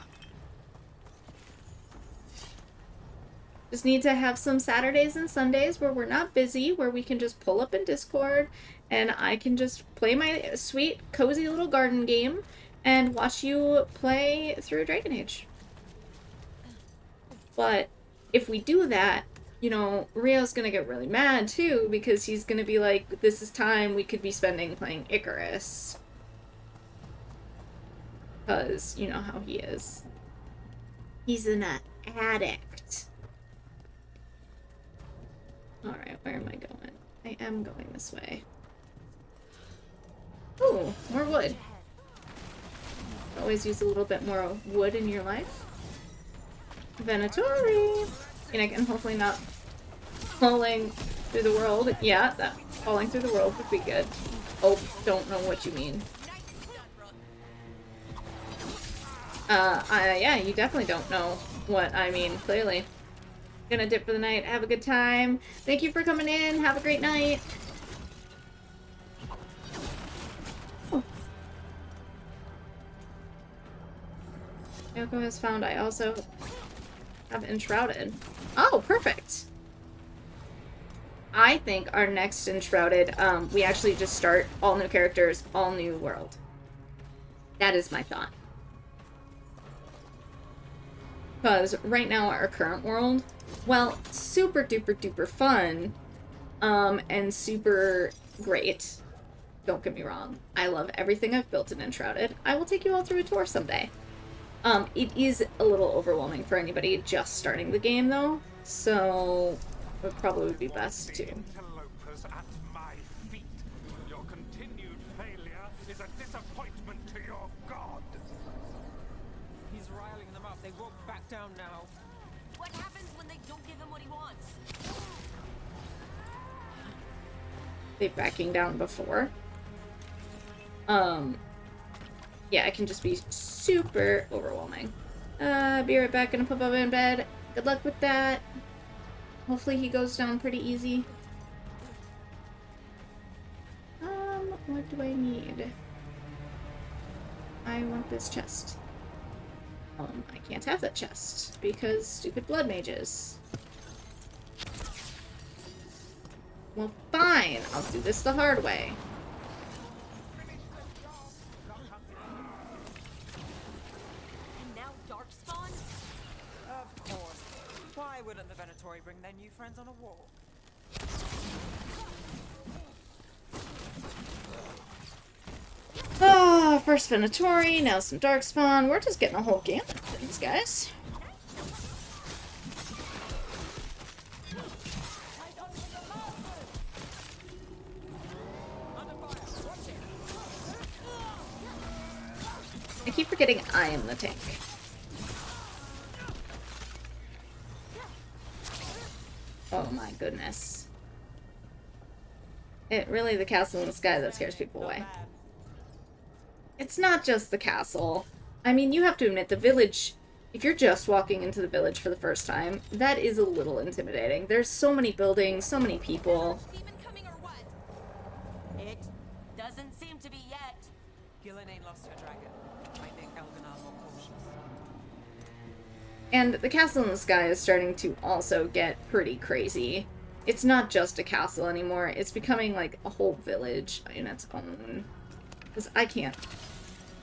Just need to have some Saturdays and Sundays where we're not busy, where we can just pull up in Discord and I can just play my sweet, cozy little garden game and watch you play through Dragon Age. But if we do that, you know, Rio's gonna get really mad too, because he's gonna be like, this is time we could be spending playing Icarus. Because, you know how he is. He's an addict. Alright, where am I going? I am going this way. Ooh, more wood. Always use a little bit more wood in your life. Venatori! And again, hopefully not falling through the world. Yeah, that falling through the world would be good. Oh, don't know what you mean. Yeah, you definitely don't know what I mean, clearly. Gonna dip for the night. Have a good time. Thank you for coming in. Have a great night. Oh. Yoko has found I also have Enshrouded. Oh, perfect. I think our next Enshrouded, we actually just start all new characters, all new world. That is my thought. Because right now our current world, well, super duper duper fun, and super great. Don't get me wrong. I love everything I've built in Enshrouded. I will take you all through a tour someday. It is a little overwhelming for anybody just starting the game though, so it probably would be best to. Interlopers at my feet. Your continued failure is a disappointment to your god. He's riling them up. They won't back down now. What happens when they don't give him what he wants? They backing down before. Yeah, it can just be super overwhelming. Be right back, gonna put Bubba in bed. Good luck with that. Hopefully he goes down pretty easy. What do I need? I want this chest. I can't have that chest because stupid blood mages. Well, fine. I'll do this the hard way. And now Darkspawn? Of course. Why wouldn't the Venatori bring their new friends on a walk? Ah, first Venatori, now some Darkspawn. We're just getting a whole gamut of things, guys. I keep forgetting I am the tank. Oh my goodness. Really the castle in the sky that scares people away. It's not just the castle. I mean, you have to admit, the village, if you're just walking into the village for the first time, that is a little intimidating. There's so many buildings, so many people. It doesn't seem to be yet. Gillen ain't lost her dragon. I think Elganon more cautious. And the castle in the sky is starting to also get pretty crazy. It's not just a castle anymore. It's becoming like a whole village in its own. Because I can't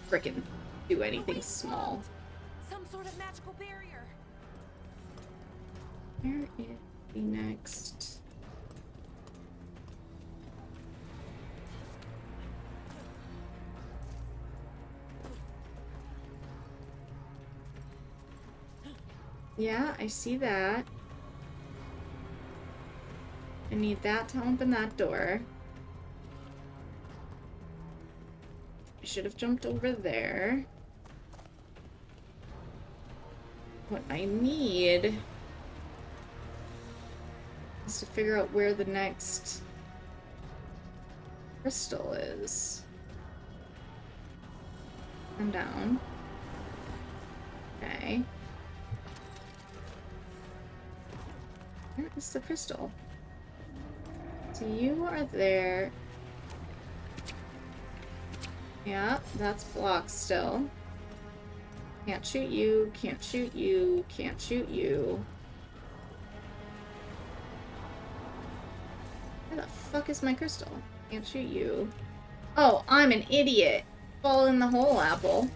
frickin' do anything small. Some sort of magical barrier. Where is the next? Yeah, I see that. I need that to open that door. I should have jumped over there. What I need is to figure out where the next crystal is. I'm down. Okay. Where is the crystal? So you are there. Yeah, that's blocked still. Can't shoot you, can't shoot you, can't shoot you. Where the fuck is my crystal? Can't shoot you. Oh, I'm an idiot. Fall in the hole, Apple.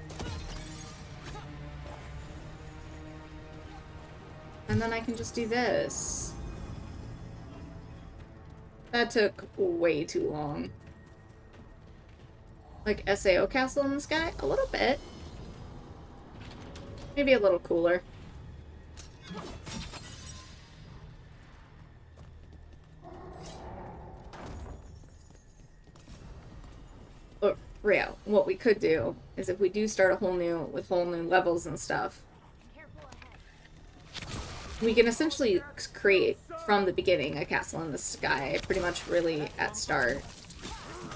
And then I can just do this. That took way too long. Like SAO Castle in the Sky? A little bit. Maybe a little cooler. But Rio, what we could do is if we do start a whole new levels and stuff, we can essentially create from the beginning a castle in the sky, pretty much really at start.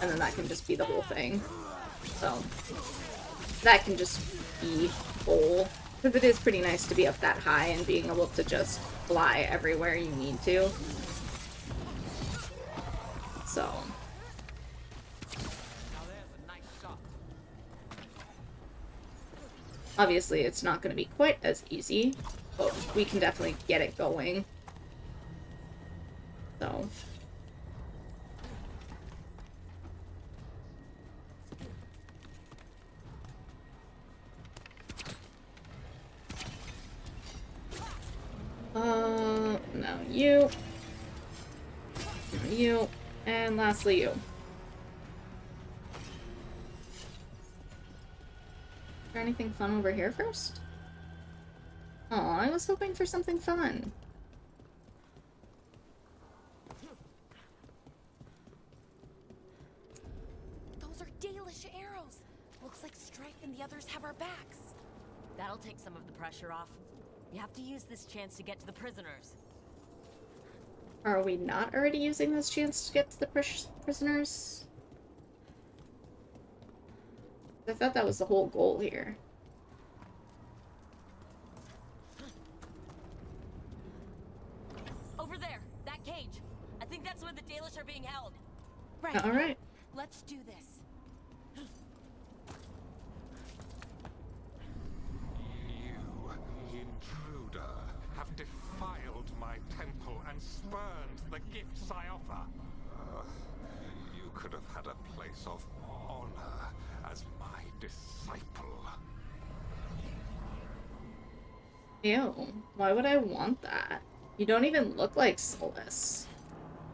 And then that can just be the whole thing. So, that can just be whole. Because it is pretty nice to be up that high and being able to just fly everywhere you need to. So. Obviously, it's not going to be quite as easy, but we can definitely get it going. So. No, you. You. And lastly, you. Is there anything fun over here first? Aw, I was hoping for something fun. Those are Dalish arrows. Looks like Strife and the others have our backs. That'll take some of the pressure off. You have to use this chance to get to the prisoners. Are we not already using this chance to get to the prisoners? I thought that was the whole goal here. Over there, that cage. I think that's where the Dalish are being held. Right. All right. Let's do this. You Scioffa. You could have had a place of honor as my disciple. Ew. Why would I want that? You don't even look like Solus.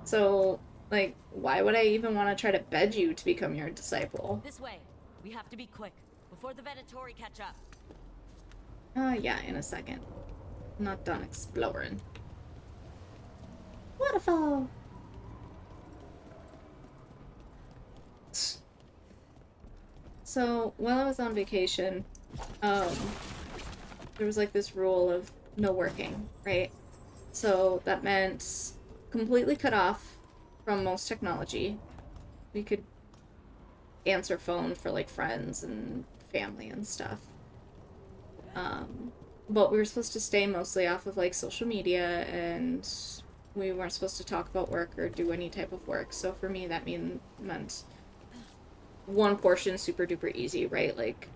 So, like, why would I even want to try to bed you to become your disciple? This way. We have to be quick before the Venatori catch up. Yeah, in a second. I'm not done exploring. Waterfall! So, while I was on vacation, there was like this rule of no working, right? So that meant completely cut off from most technology. We could answer phone for like friends and family and stuff. But we were supposed to stay mostly off of like social media, and we weren't supposed to talk about work or do any type of work. So for me, that meant one portion super duper easy, right? Like,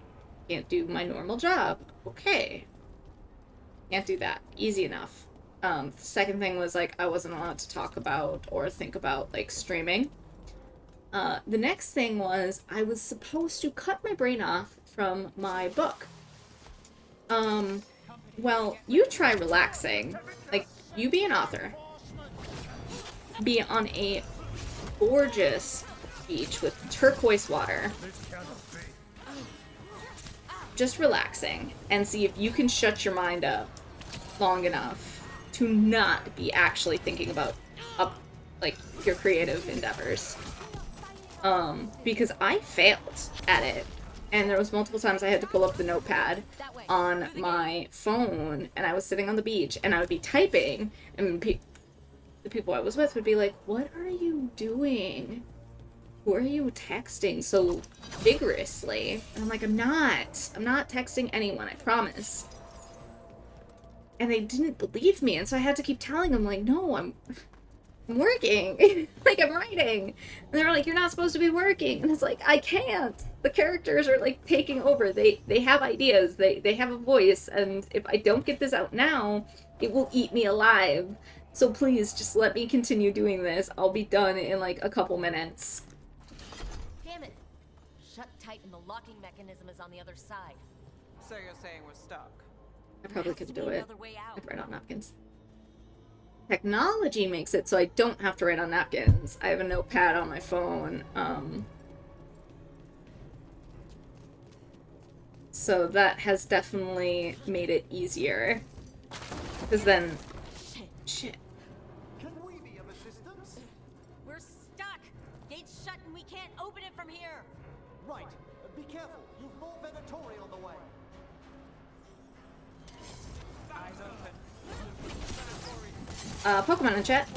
can't do my normal job. Okay. Can't do that. Easy enough. The second thing was like I wasn't allowed to talk about or think about like streaming. The next thing was I was supposed to cut my brain off from my book. Well, you try relaxing. Like, you be an author. Be on a gorgeous beach with turquoise water. Just relaxing and see if you can shut your mind up long enough to not be actually thinking about like your creative endeavors. Because I failed at it, and there was multiple times I had to pull up the notepad on my phone, and I was sitting on the beach and I would be typing, and the people I was with would be like, "What are you doing? Who are you texting so vigorously?" And I'm like, I'm not texting anyone, I promise. And they didn't believe me, and so I had to keep telling them, like, no, I'm working. Like, I'm writing. And they were like, you're not supposed to be working. And it's like, I can't. The characters are, like, taking over. They have ideas. They have a voice. And if I don't get this out now, it will eat me alive. So please, just let me continue doing this. I'll be done in, like, a couple minutes. Damn it! Shut tight and the locking mechanism is on the other side. So you're saying we're stuck? I probably could do it. I'd write on napkins. Technology makes it so I don't have to write on napkins. I have a notepad on my phone. So that has definitely made it easier. Because then... Shit. Can we be of assistance? We're stuck! Gate's shut and we can't open it from here! Right. Be careful. You've more Venatori on the way. Eyes open. Pokemon in chat.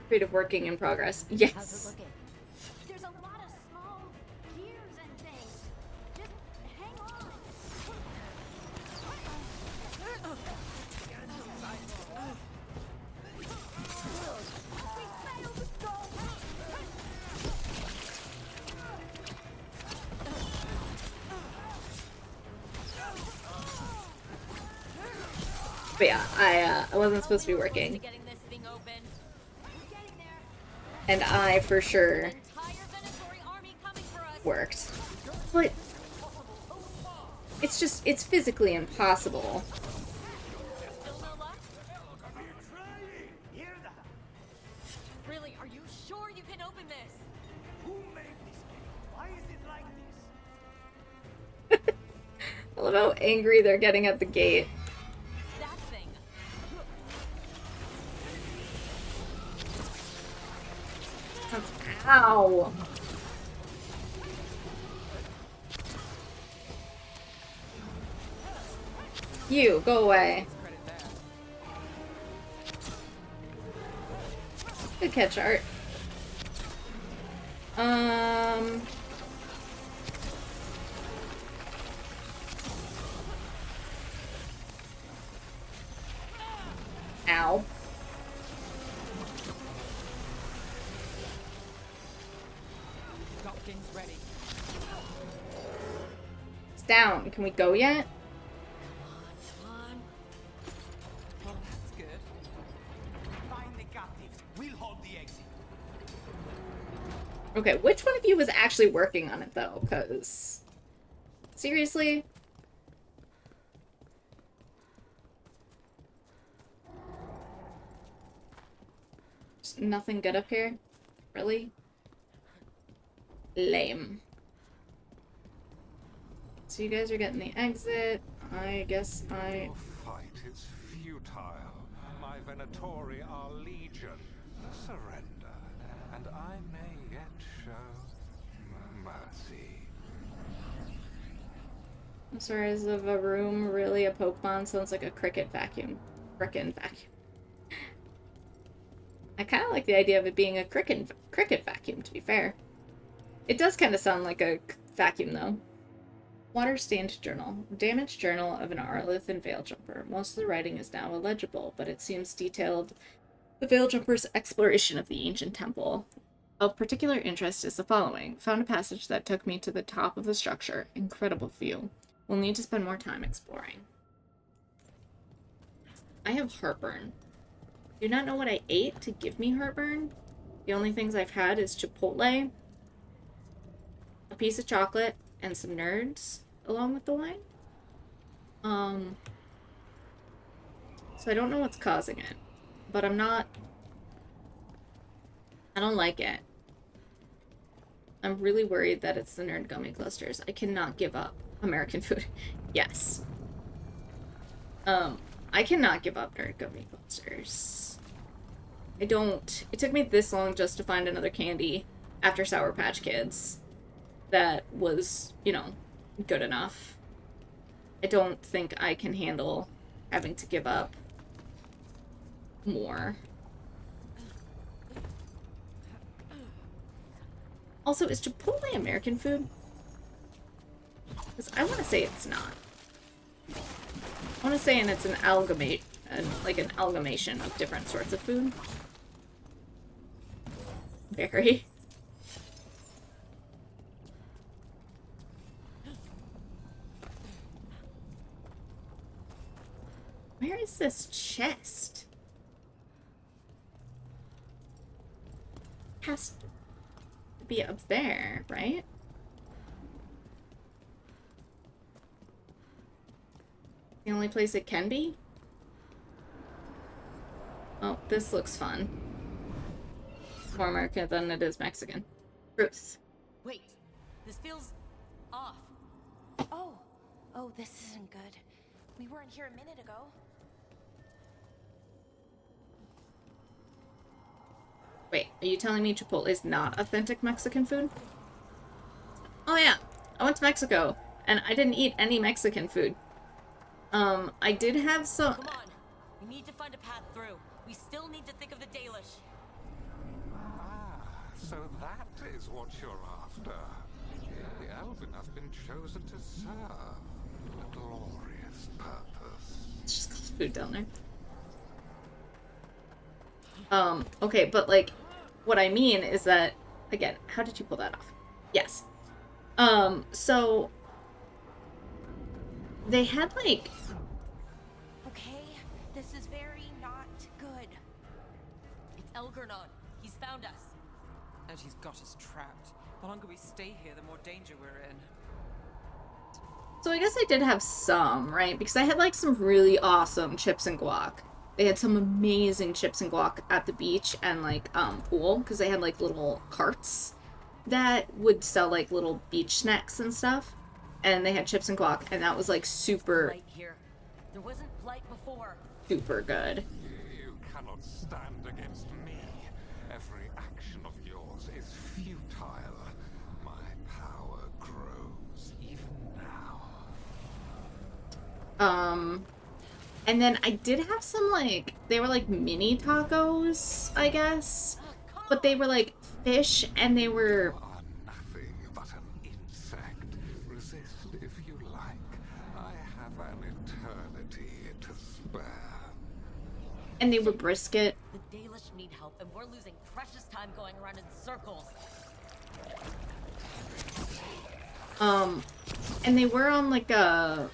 Creative working in progress. Yes. How's it looking? There's a lot of small gears and things. Just hang on. But yeah, I wasn't supposed to be working. And I, for sure, worked. But it's just, it's physically impossible. Really, are you sure you can open this? Who made this game? Why is it like this? I love how angry they're getting at the gate. That thing. Ow! You, go away. Good catch, Art. Ow. Dockin's ready. It's down. Can we go yet? Well, that's good. Find the captives. We'll Okay, which one of you was actually working on it, though? Because... seriously? There's nothing good up here? Really? Lame. So you guys are getting the exit. I guess I... Your fight is futile. My Venatori are legion. Surrender, and I may yet show mercy. The size of a room, really a Pokemon sounds like a cricket vacuum. Frickin' vacuum. I kind of like the idea of it being a cricket vacuum, to be fair. It does kind of sound like a vacuum, though. Water-stained journal. Damaged journal of an Arlith and Veil-Jumper. Most of the writing is now illegible, but it seems detailed the Veil-Jumper's exploration of the ancient temple. Of particular interest is the following. Found a passage that took me to the top of the structure. Incredible view. We'll need to spend more time exploring. I have heartburn. Do not know what I ate to give me heartburn. The only things I've had is Chipotle, a piece of chocolate, and some nerds along with the wine. So I don't know what's causing it, but I don't like it. I'm really worried that it's the nerd gummy clusters. I cannot give up American food. Yes. I cannot give up nerd gummy clusters. I don't. It took me this long just to find another candy after Sour Patch Kids that was, you know, good enough. I don't think I can handle having to give up more. Also, is Chipotle American food? Because I want to say it's not. I want to say it's an like an amalgamation of different sorts of food. Very. Where is this chest? Has to be up there, right? The only place it can be? Oh, this looks fun. More American than it is Mexican. Truth. Wait, this feels off. Oh, this isn't good. We weren't here a minute ago. Wait, are you telling me Chipotle is not authentic Mexican food? Oh yeah, I went to Mexico, and I didn't eat any Mexican food. I did have some... Come on, we need to find a path through. We still need to think of the Dalish. So that is what you're after. The Elven have been chosen to serve a glorious purpose. It's just called food down there. Okay, but like, what I mean is that, again, how did you pull that off? Yes. So, they had like... Okay, this is very not good. It's Elgernon. He's found us. And he's got us trapped. The longer we stay here, the more danger we're in. So I guess I did have some, right? Because I had like some really awesome chips and guac. They had some amazing chips and guac at the beach and like pool, because they had like little carts that would sell like little beach snacks and stuff. And they had chips and guac, and that was like super... Flight here. There wasn't flight before. Super good. You cannot stand against me. Every action of yours is futile. My power grows even now. And then I did have some like, they were like mini tacos, I guess. But they were like fish, and they were... Nothing but an insect. Resist if you like. I have an eternity to spare. And they were brisket. The Dalish need help, and we're losing precious time going around in circles. And they were on like a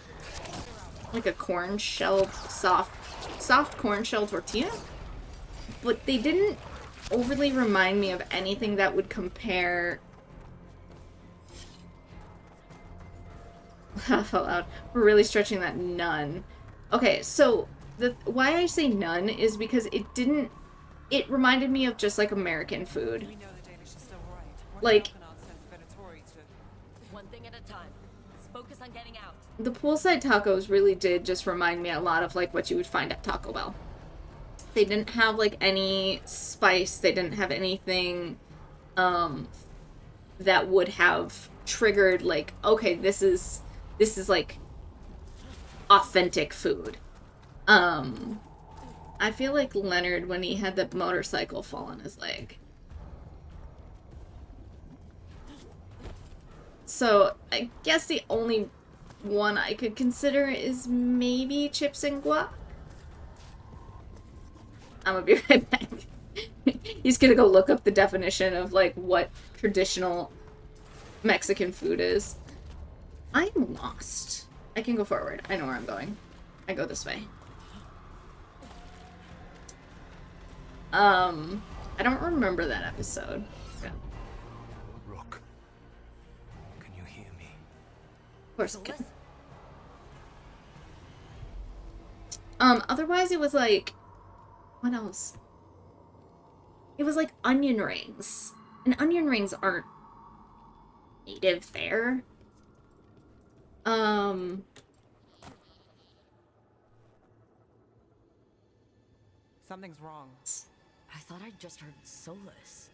corn shell, soft corn shell tortilla. But they didn't overly remind me of anything that would compare. Laugh out loud. We're really stretching that nun. Okay, so why I say nun is because it reminded me of just like American food. Like, one thing at a time. Let's focus on getting out. the poolside tacos really did just remind me a lot of like what you would find at Taco Bell. They didn't have like any spice. They didn't have anything that would have triggered like, okay, this is like authentic food. I feel like Leonard when he had the motorcycle fall on his leg. So I guess the only one I could consider is maybe chips and guac. I'm gonna be right back. He's gonna go look up the definition of like what traditional Mexican food is. I'm lost. I can go forward. I know where I'm going. I go this way. I don't remember that episode. Yeah. Rook, can you hear me? Of course I can. Otherwise it was like, what else? It was like onion rings. And onion rings aren't native there. Something's wrong. I thought I just heard Solus.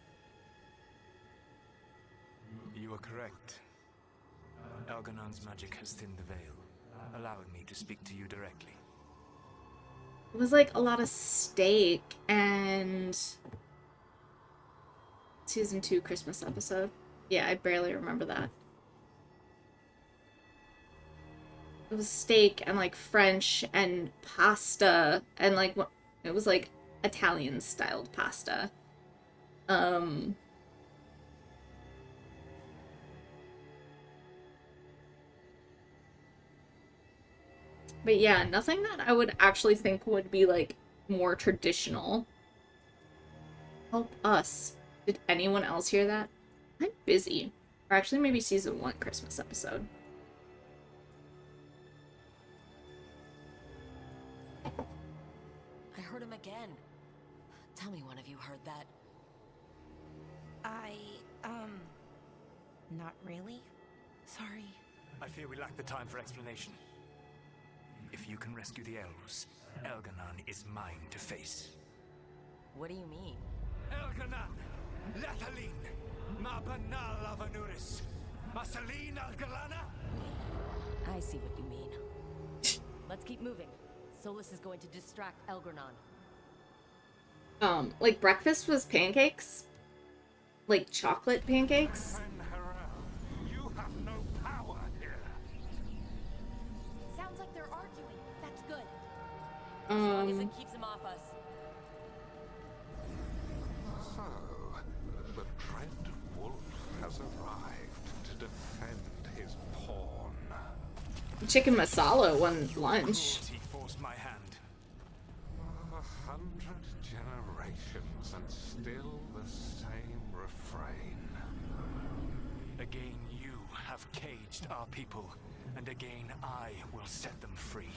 You are correct. Algernon's magic has thinned the veil, allowing me to speak to you directly. It was like a lot of steak and season 2 Christmas episode. Yeah, I barely remember that. It was steak and like French and pasta and like what it was like Italian styled pasta. But yeah, nothing that I would actually think would be like more traditional. Help us. Did anyone else hear that? I'm busy. Or actually maybe season 1 Christmas episode. I heard him again. Tell me one of you heard that. Not really. Sorry. I fear we lack the time for explanation. If you can rescue the elves, Elgarnon is mine to face. What do you mean? Elgarnon! Lathalin! Ma banal avanuris! Masalin Algalana! I see what you mean. Let's keep moving. Solus is going to distract Elgarnon. Like breakfast was pancakes? Like chocolate pancakes? You have no power here. Sounds like they're arguing. That's good. As long as it keeps him off us. So, the dread wolf has arrived to defend his pawn. Chicken masala won lunch. He forced my hand. 100 generations and still the same refrain. Again, you have caged our people, and again I will set them free.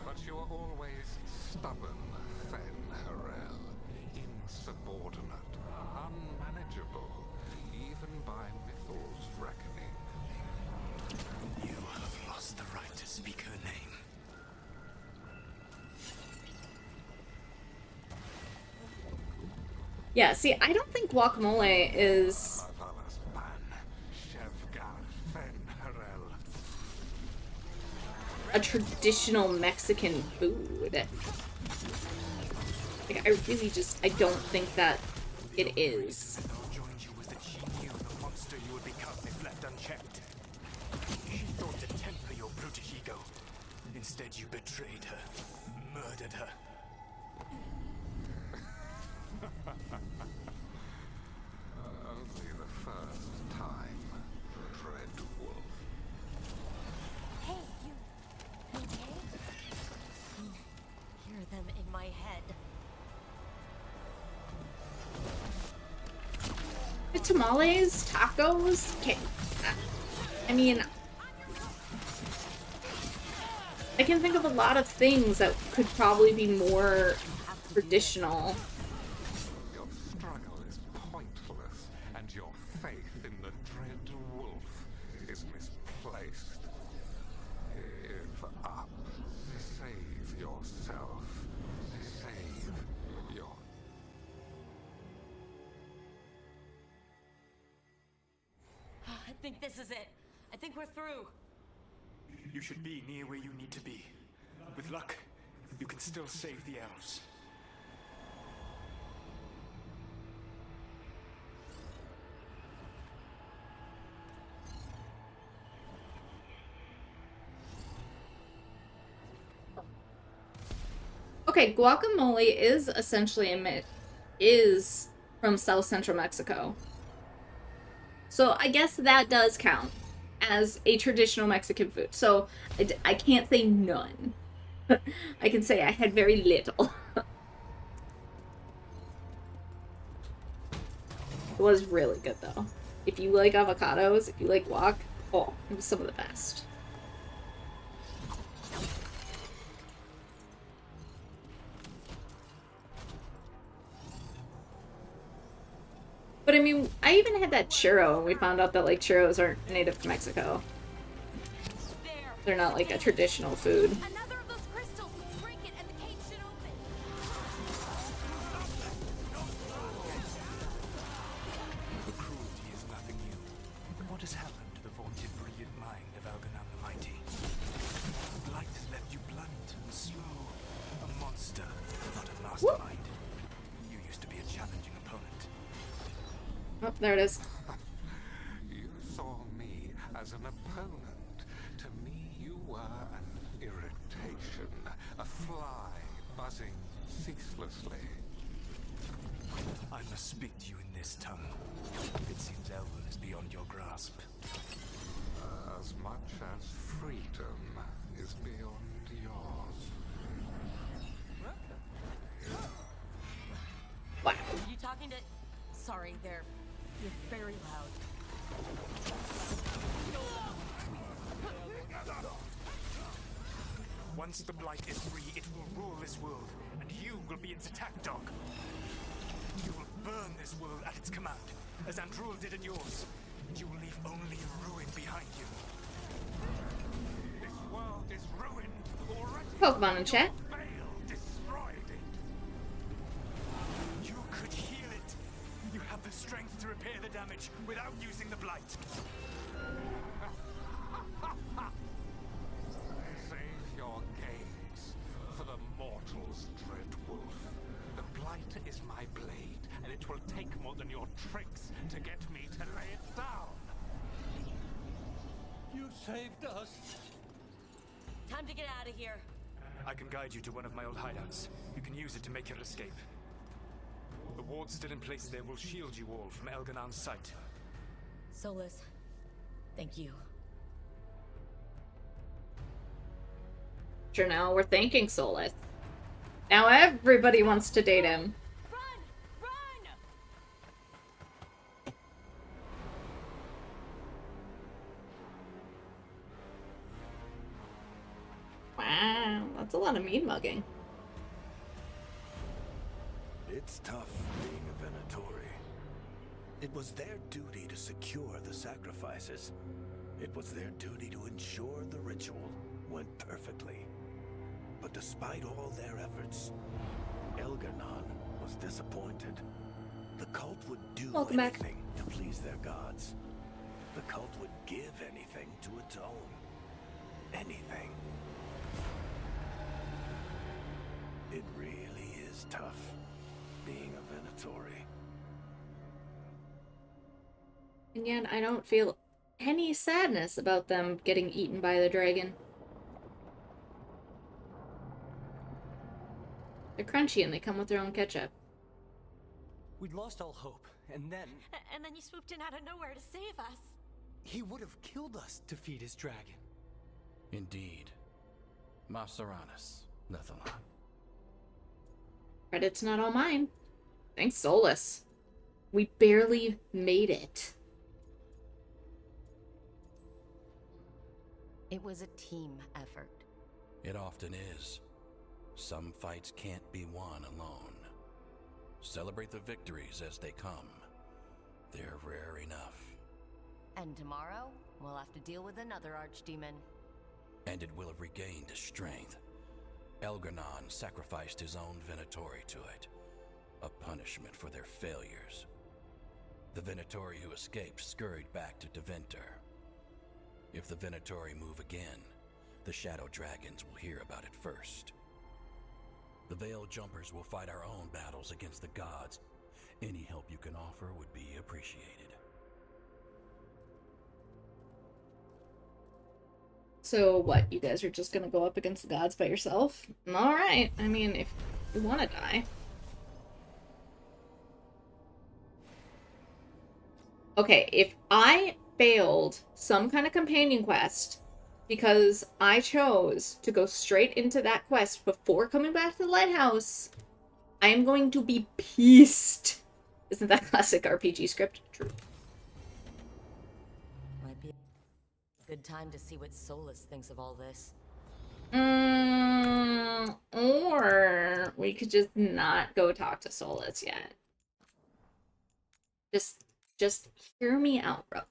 But you are always stubborn, Fen-Harel. Insubordinate, unmanageable, even by Mythal's reckoning. You have lost the right to speak her name. Yeah, see, I don't think guacamole is a traditional Mexican food. Like, I really just, I don't think that it is. Joined you was that she knew the monster you would become if left unchecked. She thought to temper your brutish ego. Instead, you betrayed her, murdered her. Only the first time, dread wolf. Hey, you okay? Hear them in my tamales, tacos. I mean, I can think of a lot of things that could probably be more traditional. Your struggle is pointless, and your faith in the dread wolf is misplaced. Give up. Save yourself. Save your... I think this is it. I think we're through. You should be near where you need to be. With luck, you can still save the elves. Okay, guacamole is essentially is from South Central Mexico. So I guess that does count as a traditional Mexican food. So I can't say none. I can say I had very little. It was really good though. If you like avocados, if you like guac, oh, it was some of the best. But I mean, I even had that churro, and we found out that, like, churros aren't native to Mexico. They're not, like, a traditional food. The cruelty is nothing new. What has happened to the vaunted brilliant mind of Algernon the Mighty? The blight has left you blunt and slow. A monster, not a mastermind. You used to be a challenging opponent. Oh, there it is. You saw me as an opponent. To me, you were an irritation, a fly buzzing ceaselessly. I must speak to you in this tongue. It seems Elven is beyond your grasp. As much as freedom is beyond yours. Wow. Are you talking to... Sorry, you're very loud. Once the blight is free, it will rule this world, and you will be its attack dog. You will burn this world at its command, as Andrul did at yours, and you will leave only ruin behind you. This world is ruined already. Pokemon in chat. Veil destroyed it. You could heal it. You have the strength to repair the damage without using the blight. Save your games for the mortal's dread wolf. The blight is my blade, and it will take more than your tricks to get me to lay it down. You saved us. Time to get out of here. I can guide you to one of my old hideouts. You can use it to make your escape. The wards still in place there will shield you all from Elganon's sight. Solus, thank you. Sure, now we're thanking Solus. Now everybody wants to date him. Wow, that's a lot of mean mugging. It's tough being a Venatori. It was their duty to secure the sacrifices. It was their duty to ensure the ritual went perfectly. But despite all their efforts, Elgernon was disappointed. The cult would do anything to please their gods. The cult would give anything to atone. Anything. It really is tough being a Venatori. And yet I don't feel any sadness about them getting eaten by the dragon. They're crunchy and they come with their own ketchup. We'd lost all hope, and then... And then you swooped in out of nowhere to save us. He would have killed us to feed his dragon. Indeed. Masteranus, Nethalon. Credit's not all mine. Thanks, Solus. We barely made it. It was a team effort. It often is. Some fights can't be won alone. Celebrate the victories as they come. They're rare enough. And tomorrow, we'll have to deal with another archdemon. And it will have regained its strength. Elgar'nan sacrificed his own Venatori to it. A punishment for their failures. The Venatori who escaped scurried back to Deventer. If the Venatori move again, the Shadow Dragons will hear about it first. The Veil Jumpers will fight our own battles against the gods. Any help you can offer would be appreciated. So what, you guys are just gonna go up against the gods by yourself? Alright, I mean, if you wanna die. Okay, if I failed some kind of companion quest because I chose to go straight into that quest before coming back to the lighthouse, I am going to be pissed. Isn't that classic RPG script? True. Might be a good time to see what Solus thinks of all this. Or we could just not go talk to Solus yet. Just hear me out, Rook.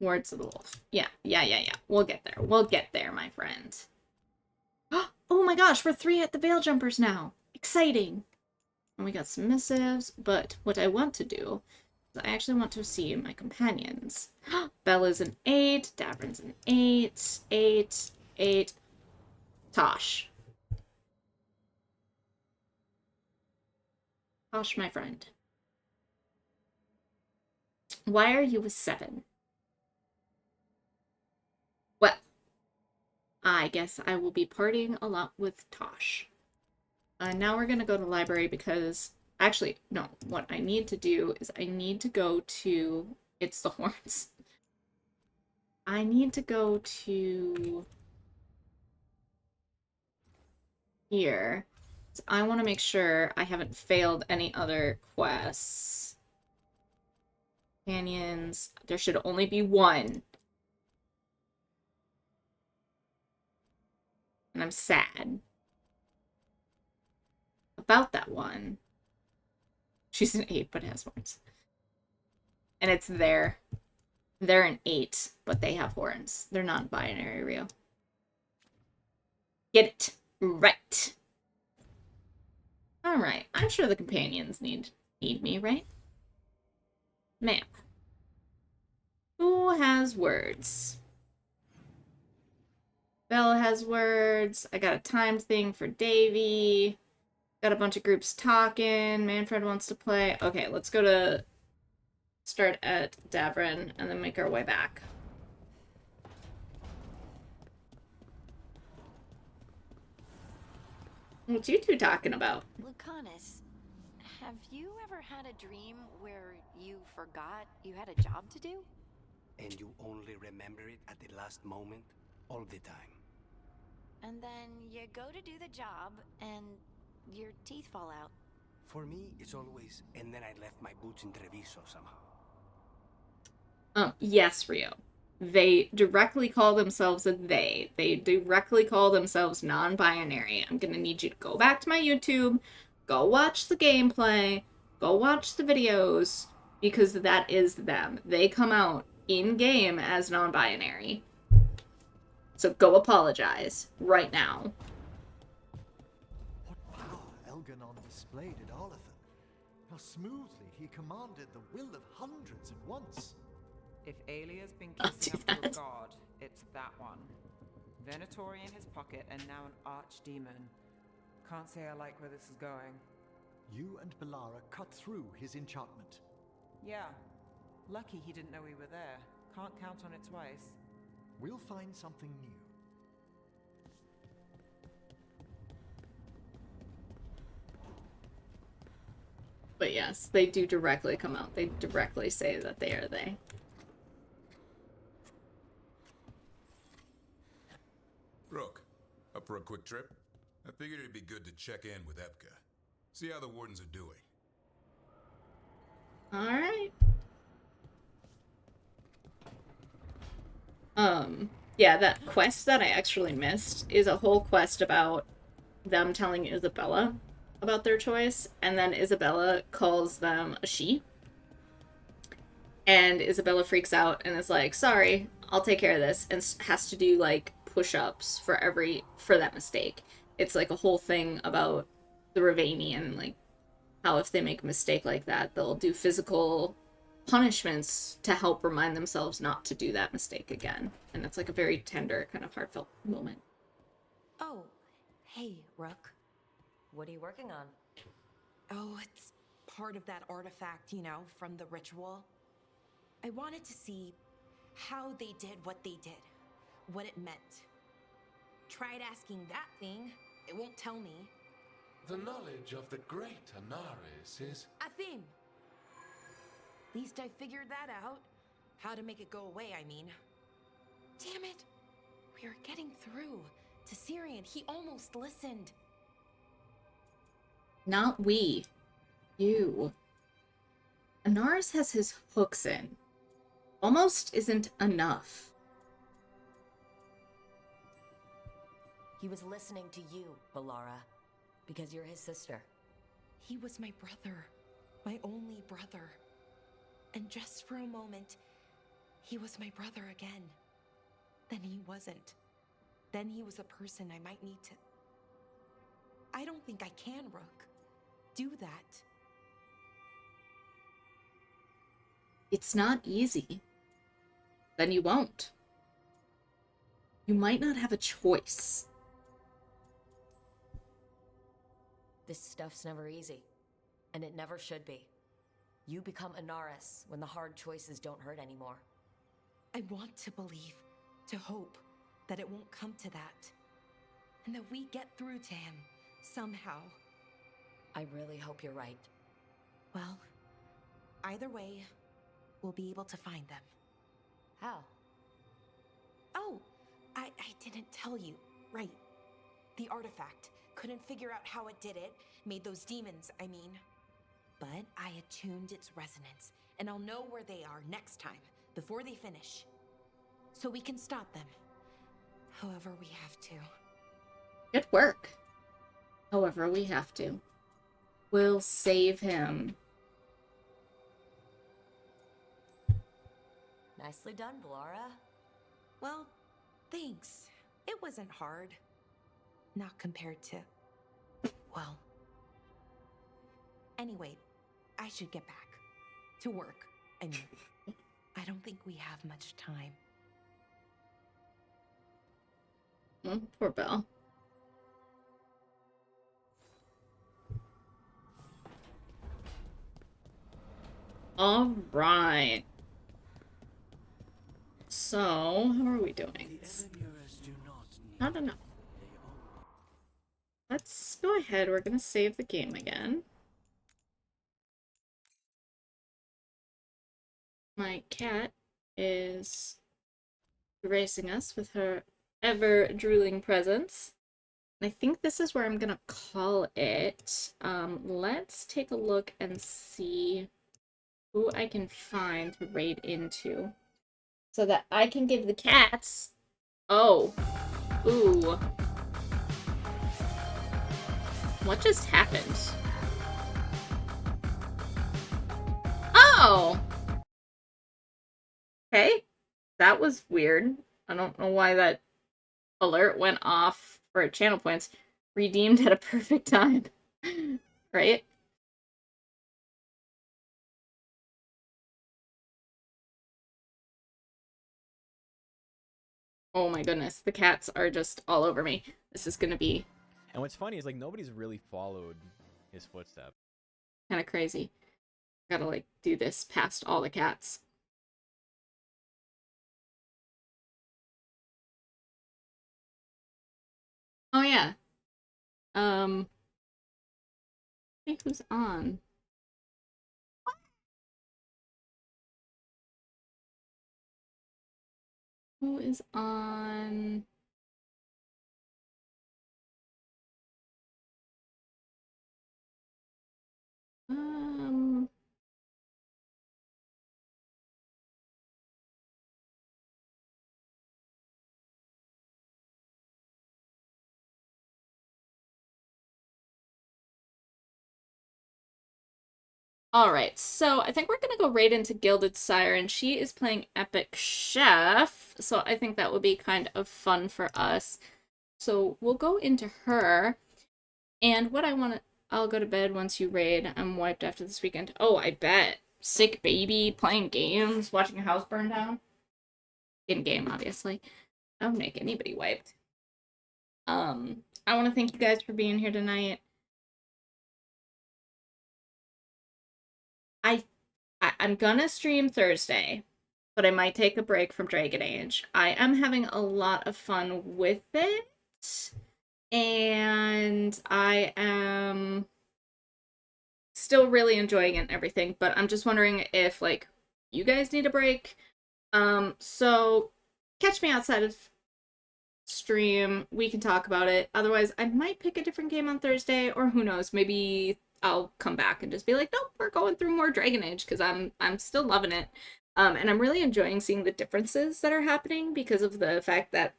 Words of the Wolf. Yeah. We'll get there. We'll get there, my friend. Oh my gosh, we're 3 at the Veil Jumpers now. Exciting. And we got some missives, but what I want to do is I actually want to see my companions. Bella's an 8, Davrin's an 8, 8, 8. Tosh. Tosh, my friend. Why are you a 7? Well, I guess I will be partying a lot with Tosh. Now we're gonna go to the library because... Actually, no. What I need to do is I need to go to... It's the horns. I need to go to... here. So I want to make sure I haven't failed any other quests. Companions. There should only be one. And I'm sad about that one. She's an 8, but has horns. And it's there. They're an 8, but they have horns. They're non-binary, Rio. Get it right. Alright, I'm sure the companions need me, right? Map. Who has words? Bella has words. I got a timed thing for Davy. Got a bunch of groups talking. Manfred wants to play. Okay, let's go to... Start at Davrin and then make our way back. What you two talking about? Lucanus, have you ever had a dream where you forgot you had a job to do? And you only remember it at the last moment? All the time. And then you go to do the job, and your teeth fall out. For me, it's always, and then I left my boots in Treviso somehow. Yes, Rio. They directly call themselves a they. They directly call themselves non-binary. I'm gonna need you to go back to my YouTube, go watch the gameplay, go watch the videos, because that is them. They come out in-game as non-binary. So go apologize right now. What power Elgar'nan displayed at Arlathan. How smoothly he commanded the will of hundreds at once. If Alia's been kissing up to a god, it's that one. Venatori in his pocket and now an archdemon. Can't say I like where this is going. You and Belara cut through his enchantment. Yeah. Lucky he didn't know we were there. Can't count on it twice. We'll find something new. But yes, they do directly come out. They directly say that they are they. Rook, up for a quick trip? I figured it'd be good to check in with Epka. See how the wardens are doing. Alright. Yeah, that quest that I actually missed is a whole quest about them telling Isabella about their choice, and then Isabella calls them a she. And Isabella freaks out and is like, sorry, I'll take care of this, and has to do, like, push-ups for that mistake. It's, like, a whole thing about the Ravanian, like, how if they make a mistake like that, they'll do physical punishments to help remind themselves not to do that mistake again. And it's, like, a very tender, kind of heartfelt moment. Oh, hey, Rook. What are you working on? Oh, it's part of that artifact, you know, from the ritual. I wanted to see how they did what they did, what it meant. Tried asking that thing, it won't tell me. The knowledge of the great Anaris is... Athim! Least I figured that out. How to make it go away, I mean. Damn it! We were getting through to Syrian. He almost listened. Not we. You. Anaris has his hooks in. Almost isn't enough. He was listening to you, Balara, because you're his sister. He was my brother. My only brother. And just for a moment, he was my brother again. Then he wasn't. Then he was a person I might need to... I don't think I can, Rook. Do that. It's not easy. Then you won't. You might not have a choice. This stuff's never easy, and it never should be. You become Anaris when the hard choices don't hurt anymore. I want to believe, to hope, that it won't come to that. And that we get through to him, somehow. I really hope you're right. Well, either way, we'll be able to find them. How? Oh, I didn't tell you. Right. The artifact. Couldn't figure out how it did it. Made those demons, I mean. But I attuned its resonance, and I'll know where they are next time, before they finish. So we can stop them. However we have to. Good work. However we have to. We'll save him. Nicely done, Balara. Well, thanks. It wasn't hard. Not compared to... well... Anyway, I should get back. To work, I mean. I don't think we have much time. Poor Belle. All right. So, how are we doing? I don't know. Let's go ahead. We're going to save the game again. My cat is gracing us with her ever-drooling presence. And I think this is where I'm going to call it. Let's take a look and see who I can find to raid into. So that I can give the cats... Oh. Ooh. What just happened? Oh! Okay. That was weird. I don't know why that alert went off for channel points. Redeemed at a perfect time. Right? Oh my goodness, the cats are just all over me. This is gonna be... And what's funny is, like, nobody's really followed his footsteps. kind of crazy. Gotta, like, do this past all the cats. Oh, yeah. Hey, who's on? Who is on? Alright, so I think we're gonna go right into Gilded Siren. She is playing Epic Chef, so I think that would be kind of fun for us. So we'll go into her, and what I'll go to bed once you raid. I'm wiped after this weekend. Oh, I bet. Sick baby, playing games, watching a house burn down. In-game, obviously. That would make anybody wiped. I want to thank you guys for being here tonight. I'm gonna stream Thursday, but I might take a break from Dragon Age. I am having a lot of fun with it, and I am still really enjoying it and everything, but I'm just wondering if, like, you guys need a break. So catch me outside of stream. We can talk about it. Otherwise, I might pick a different game on Thursday, or who knows, maybe I'll come back and just be like, nope, we're going through more Dragon Age, because I'm still loving it. And I'm really enjoying seeing the differences that are happening because of the fact that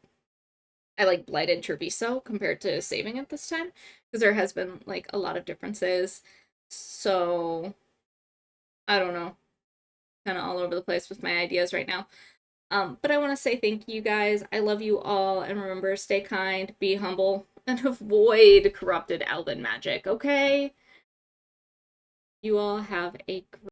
I, like, blighted Treviso compared to saving it this time, because there has been, like, a lot of differences. So, I don't know. Kind of all over the place with my ideas right now. But I want to say thank you guys. I love you all, and remember, stay kind, be humble, and avoid corrupted elven magic, okay? You all have a great